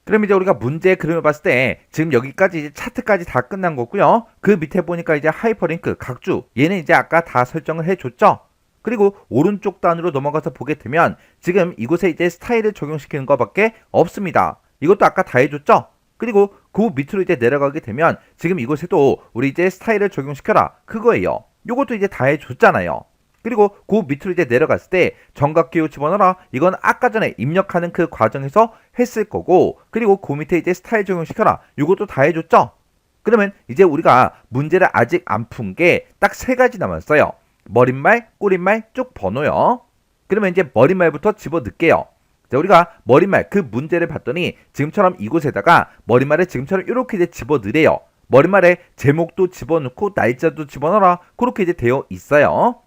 그럼 이제 우리가 문제 그림을 봤을 때 지금 여기까지 이제 차트까지 다 끝난 거고요. 그 밑에 보니까 이제 하이퍼링크 각주 얘는 이제 아까 다 설정을 해줬죠. 그리고 오른쪽 단으로 넘어가서 보게 되면 지금 이곳에 이제 스타일을 적용시키는 것밖에 없습니다. 이것도 아까 다 해줬죠. 그리고 그 밑으로 이제 내려가게 되면 지금 이곳에도 우리 이제 스타일을 적용시켜라 그거예요. 요것도 이제 다 해줬잖아요. 그리고 그 밑으로 이제 내려갔을 때 정각기호 집어넣어라 이건 아까 전에 입력하는 그 과정에서 했을 거고 그리고 그 밑에 이제 스타일 적용시켜라 요것도 다 해줬죠. 그러면 이제 우리가 문제를 아직 안 푼 게 딱 3가지 남았어요. 머릿말, 꼬릿말, 쭉 번호요. 그러면 이제 머릿말부터 집어넣을게요. 자, 우리가 머릿말 그 문제를 봤더니 지금처럼 이곳에다가 머릿말을 지금처럼 이렇게 이제 집어넣으래요. 머릿말에 제목도 집어넣고 날짜도 집어넣어라 그렇게 이제 되어 있어요.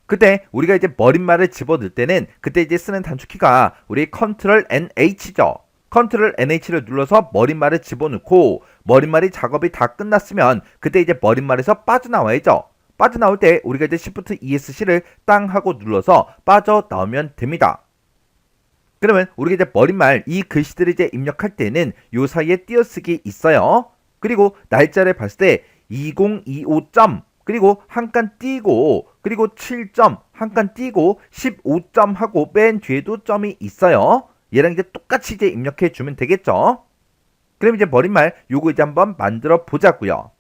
그때 우리가 이제 머릿말을 집어넣을 때는 그때 이제 쓰는 단축키가 우리 컨트롤 NH죠. 컨트롤 NH를 눌러서 머릿말을 집어넣고 머릿말이 작업이 다 끝났으면 그때 이제 머릿말에서 빠져나와야죠. 빠져나올 때 우리가 이제 Shift ESC를 땅 하고 눌러서 빠져나오면 됩니다. 그러면 우리가 이제 머릿말 이 글씨들을 이제 입력할 때는 요 사이에 띄어쓰기 있어요. 그리고 날짜를 봤을 때 2025점 그리고 한 칸 띄고 그리고 7점 한 칸 띄고 15점 하고 맨 뒤에도 점이 있어요. 얘랑 이제 똑같이 이제 입력해 주면 되겠죠. 그럼 이제 머릿말 요거 이제 한번 만들어 보자고요.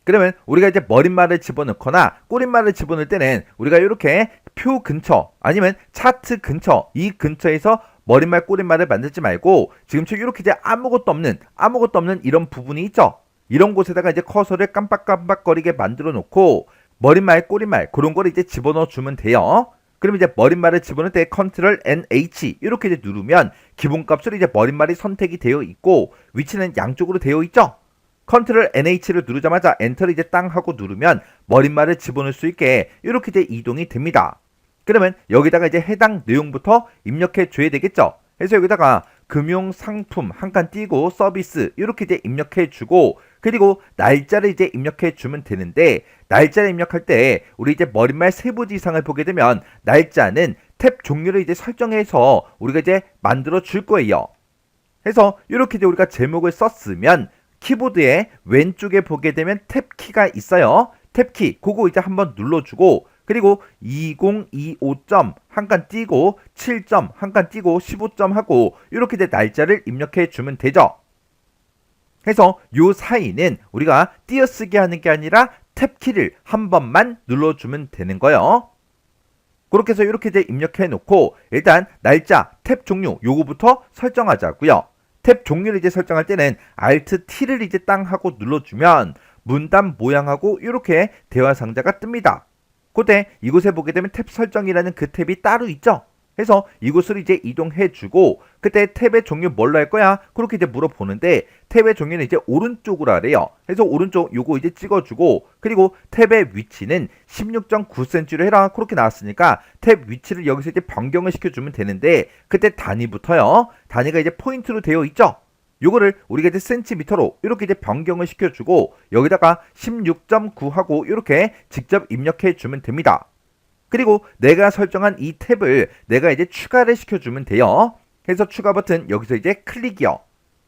그러면 우리가 이제 머릿말을 집어넣거나 꼬릿말을 집어넣을 때는 우리가 이렇게 표 근처 아니면 차트 근처 이 근처에서 머릿말 꼬릿말을 만들지 말고 지금처럼 이렇게 이제 아무것도 없는 이런 부분이 있죠. 이런 곳에다가 이제 커서를 깜빡깜빡거리게 만들어 놓고 머릿말 꼬릿말 그런 걸 이제 집어넣어 주면 돼요. 그럼 이제 머릿말을 집어넣을 때 컨트롤 NH 이렇게 이제 누르면 기본값으로 이제 머릿말이 선택이 되어 있고 위치는 양쪽으로 되어 있죠. 컨트롤 NH를 누르자마자 엔터를 이제 땅 하고 누르면 머릿말을 집어넣을 수 있게 이렇게 이제 이동이 됩니다. 그러면 여기다가 이제 해당 내용부터 입력해 줘야 되겠죠. 그래서 여기다가 금융 상품 한 칸 띄고 서비스 이렇게 이제 입력해 주고 그리고 날짜를 이제 입력해 주면 되는데 날짜를 입력할 때 우리 이제 머릿말 세부지상을 보게 되면 날짜는 탭 종류를 이제 설정해서 우리가 이제 만들어 줄 거예요. 그래서 이렇게 이제 우리가 제목을 썼으면 키보드의 왼쪽에 보게 되면 탭키가 있어요. 탭키 그거 이제 한번 눌러주고 그리고 2025점 한 칸 띄고 7점 한 칸 띄고 15점 하고 이렇게 된 날짜를 입력해 주면 되죠. 그래서 요 사이는 우리가 띄어쓰기 하는 게 아니라 탭키를 한 번만 눌러주면 되는 거예요. 그렇게 해서 이렇게 이제 입력해 놓고 일단 날짜 탭 종류 요거부터 설정하자고요. 탭 종류를 이제 설정할 때는 Alt T를 이제 땅 하고 눌러주면 문단 모양하고 이렇게 대화 상자가 뜹니다. 그때 이곳에 보게 되면 탭 설정이라는 그 탭이 따로 있죠. 그래서 이곳으로 이제 이동해주고 그때 탭의 종류 뭘로 할 거야? 그렇게 이제 물어보는데 탭의 종류는 이제 오른쪽으로 하래요. 그래서 오른쪽 요거 이제 찍어주고 그리고 탭의 위치는 16.9cm로 해라 그렇게 나왔으니까 탭 위치를 여기서 이제 변경을 시켜주면 되는데 그때 단위부터요. 단위가 이제 포인트로 되어 있죠. 요거를 우리가 이제 센티미터로 이렇게 이제 변경을 시켜주고 여기다가 16.9 하고 이렇게 직접 입력해 주면 됩니다. 그리고 내가 설정한 이 탭을 내가 이제 추가를 시켜주면 돼요. 그래서 추가 버튼 여기서 이제 클릭이요.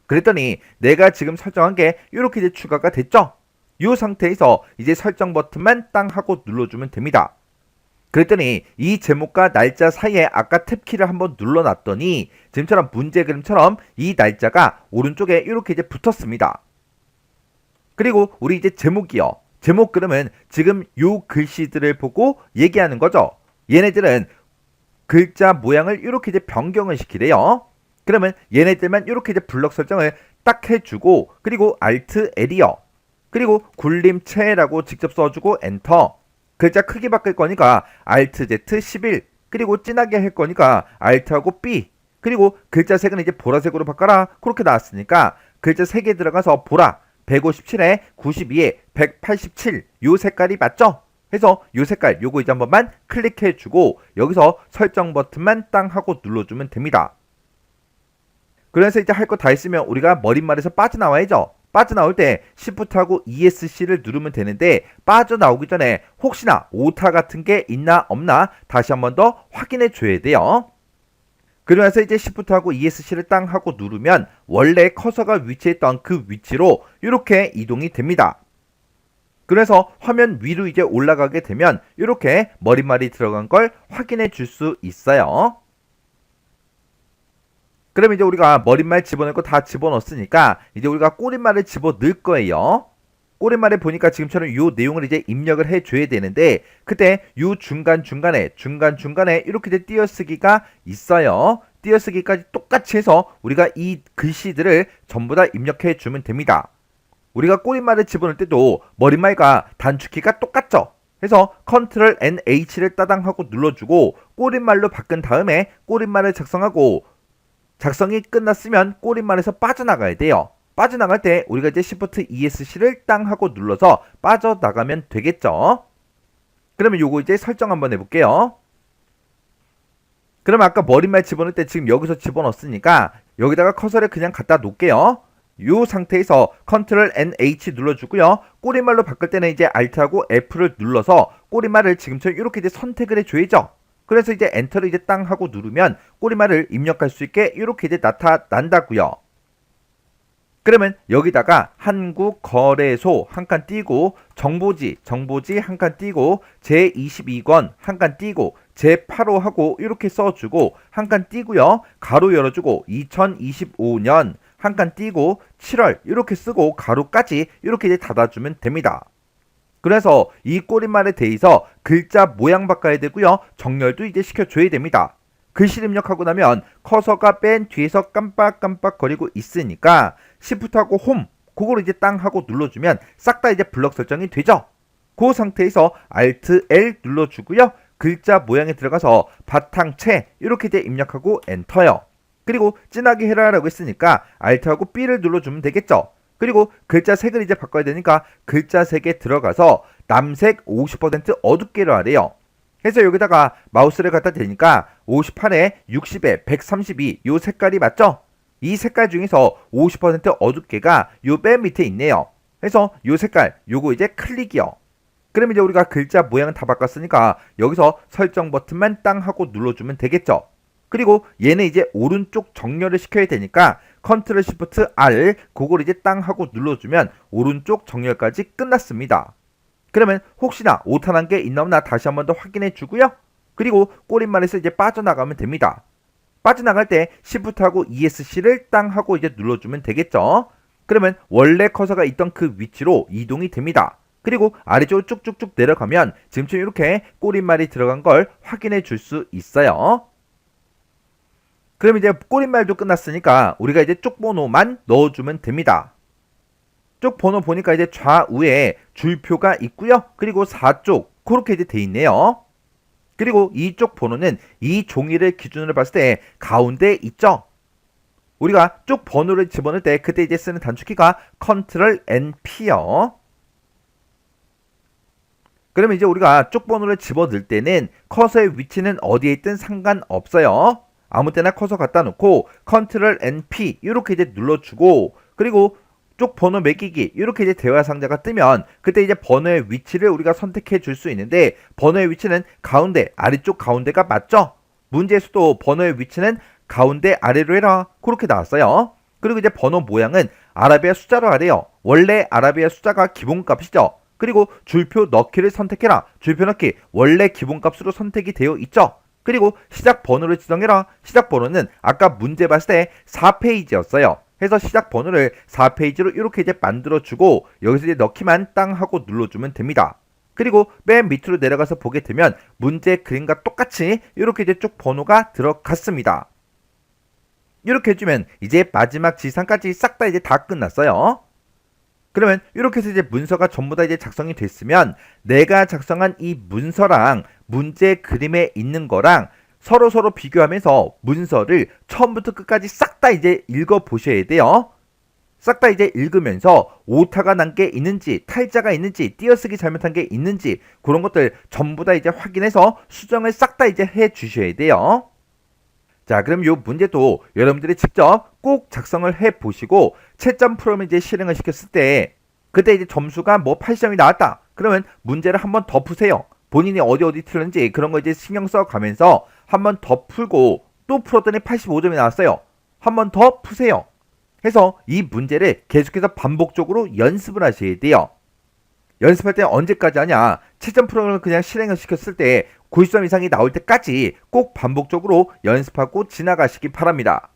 그랬더니 내가 지금 설정한 게 이렇게 이제 추가가 됐죠. 이 상태에서 이제 설정 버튼만 땅 하고 눌러주면 됩니다. 그랬더니 이 제목과 날짜 사이에 아까 탭키를 한번 눌러놨더니 지금처럼 문제 그림처럼 이 날짜가 오른쪽에 이렇게 이제 붙었습니다. 그리고 우리 이제 제목이요. 제목 그림은 지금 요 글씨들을 보고 얘기하는 거죠. 얘네들은 글자 모양을 이렇게 이제 변경을 시키래요. 그러면 얘네들만 이렇게 이제 블럭 설정을 딱 해주고 그리고 Alt L이요. 그리고 굴림체라고 직접 써주고 엔터. 글자 크기 바꿀 거니까 Alt Z 11 그리고 진하게 할 거니까 Alt하고 B 그리고 글자 색은 이제 보라색으로 바꿔라 그렇게 나왔으니까 글자 3개 들어가서 보라 157에 92에 187 요 색깔이 맞죠? 그래서 요 색깔 요거 이제 한 번만 클릭해 주고 여기서 설정 버튼만 땅 하고 눌러주면 됩니다. 그래서 이제 할 거 다 했으면 우리가 머릿말에서 빠져나와야죠. 빠져나올 때 Shift하고 ESC를 누르면 되는데 빠져나오기 전에 혹시나 오타 같은 게 있나 없나 다시 한 번 더 확인해 줘야 돼요. 그러면서 이제 Shift하고 ESC를 땅 하고 누르면 원래 커서가 위치했던 그 위치로 이렇게 이동이 됩니다. 그래서 화면 위로 이제 올라가게 되면 이렇게 머릿말이 들어간 걸 확인해 줄 수 있어요. 그럼 이제 우리가 머릿말 집어넣을 거 다 집어넣었으니까 이제 우리가 꼬릿말을 집어넣을 거예요. 꼬릿말에 보니까 지금처럼 이 내용을 이제 입력을 해줘야 되는데 그때 이 중간중간에 이렇게 이제 띄어쓰기가 있어요. 띄어쓰기까지 똑같이 해서 우리가 이 글씨들을 전부 다 입력해 주면 됩니다. 우리가 꼬릿말을 집어넣을 때도 머릿말과 단축키가 똑같죠. 그래서 컨트롤 NH를 따당하고 눌러주고 꼬릿말로 바꾼 다음에 꼬릿말을 작성하고 작성이 끝났으면 꼬릿말에서 빠져나가야 돼요. 빠져나갈 때 우리가 이제 Shift ESC를 땅 하고 눌러서 빠져나가면 되겠죠. 그러면 요거 이제 설정 한번 해볼게요. 그럼 아까 머릿말 집어넣을 때 지금 여기서 집어넣었으니까 여기다가 커서를 그냥 갖다 놓을게요. 이 상태에서 컨트롤 NH 눌러주고요. 꼬리말로 바꿀 때는 이제 Alt하고 F를 눌러서 꼬리말을 지금처럼 이렇게 이제 선택을 해줘야죠. 그래서 이제 엔터를 이제 땅 하고 누르면 꼬리말을 입력할 수 있게 이렇게 이제 나타난다고요. 그러면 여기다가 한국거래소 한 칸 띄고 정보지 한 칸 띄고 제22권 한 칸 띄고 제8호 하고 이렇게 써주고 한 칸 띄고요. 가로 열어주고 2025년 한 칸 띄고 7월 이렇게 쓰고 가로까지 이렇게 이제 닫아주면 됩니다. 그래서 이 꼬리말에 대해서 글자 모양 바꿔야 되고요. 정렬도 이제 시켜줘야 됩니다. 글씨 입력하고 나면 커서가 맨 뒤에서 깜빡깜빡거리고 있으니까 Shift하고 홈 그걸 이제 땅 하고 눌러주면 싹 다 이제 블럭 설정이 되죠. 그 상태에서 Alt L 눌러주고요. 글자 모양에 들어가서 바탕체 이렇게 이제 입력하고 엔터요. 그리고 진하게 해라라고 했으니까 Alt하고 B를 눌러주면 되겠죠. 그리고 글자 색을 이제 바꿔야 되니까 글자 색에 들어가서 남색 50% 어둡게로 하래요. 그래서 여기다가 마우스를 갖다 대니까 58에 60에 132 요 색깔이 맞죠? 이 색깔 중에서 50% 어둡게가 요 맨 밑에 있네요. 그래서 요 색깔 요거 이제 클릭이요. 그럼 이제 우리가 글자 모양을 다 바꿨으니까 여기서 설정 버튼만 땅 하고 눌러주면 되겠죠. 그리고 얘는 이제 오른쪽 정렬을 시켜야 되니까 컨트롤 시프트 R 그걸 이제 땅 하고 눌러주면 오른쪽 정렬까지 끝났습니다. 그러면 혹시나 오타난 게 있나 없나 다시 한 번 더 확인해 주고요. 그리고 꼬리말에서 이제 빠져나가면 됩니다. 빠져나갈 때 Shift하고 ESC를 땅 하고 이제 눌러주면 되겠죠. 그러면 원래 커서가 있던 그 위치로 이동이 됩니다. 그리고 아래쪽으로 쭉쭉쭉 내려가면 지금처럼 이렇게 꼬리말이 들어간 걸 확인해 줄 수 있어요. 그럼 이제 꼬리말도 끝났으니까 우리가 이제 쪽 번호만 넣어주면 됩니다. 쪽 번호 보니까 이제 좌우에 줄표가 있고요. 그리고 4쪽 그렇게 이제 돼 있네요. 그리고 이쪽 번호는 이 종이를 기준으로 봤을 때 가운데 있죠. 우리가 쪽 번호를 집어넣을 때 그때 이제 쓰는 단축키가 컨트롤 NP요. 그러면 이제 우리가 쪽 번호를 집어넣을 때는 커서의 위치는 어디에 있든 상관없어요. 아무 때나 커서 갖다 놓고 컨트롤 NP 이렇게 이제 눌러주고 그리고 쪽 번호 매기기 이렇게 이제 대화 상자가 뜨면 그때 이제 번호의 위치를 우리가 선택해 줄 수 있는데 번호의 위치는 가운데 아래쪽 가운데가 맞죠? 문제에서도 번호의 위치는 가운데 아래로 해라 그렇게 나왔어요. 그리고 이제 번호 모양은 아라비아 숫자로 하래요. 원래 아라비아 숫자가 기본값이죠. 그리고 줄표 넣기를 선택해라. 줄표 넣기 원래 기본값으로 선택이 되어 있죠. 그리고 시작 번호를 지정해라. 시작 번호는 아까 문제 봤을 때 4페이지였어요. 해서 시작 번호를 4페이지로 이렇게 이제 만들어주고 여기서 이제 넣기만 땅 하고 눌러주면 됩니다. 그리고 맨 밑으로 내려가서 보게 되면 문제 그림과 똑같이 이렇게 이제 쭉 번호가 들어갔습니다. 이렇게 해주면 이제 마지막 지상까지 싹 다 이제 다 끝났어요. 그러면 이렇게 해서 이제 문서가 전부 다 이제 작성이 됐으면 내가 작성한 이 문서랑 문제 그림에 있는 거랑 서로 비교하면서 문서를 처음부터 끝까지 싹 다 이제 읽어 보셔야 돼요. 싹 다 이제 읽으면서 오타가 난 게 있는지 탈자가 있는지 띄어쓰기 잘못한 게 있는지 그런 것들 전부 다 이제 확인해서 수정을 싹 다 이제 해 주셔야 돼요. 자, 그럼 이 문제도 여러분들이 직접 꼭 작성을 해 보시고 채점 프로그램을 이제 실행을 시켰을 때 그때 이제 점수가 뭐 80점이 나왔다. 그러면 문제를 한번 더 푸세요. 본인이 어디 틀렸는지 그런 거 이제 신경 써 가면서 한 번 더 풀고 또 풀었더니 85점이 나왔어요. 한 번 더 푸세요. 해서 이 문제를 계속해서 반복적으로 연습을 하셔야 돼요. 연습할 때는 언제까지 하냐? 채점 프로그램을 그냥 실행을 시켰을 때 90점 이상이 나올 때까지 꼭 반복적으로 연습하고 지나가시기 바랍니다.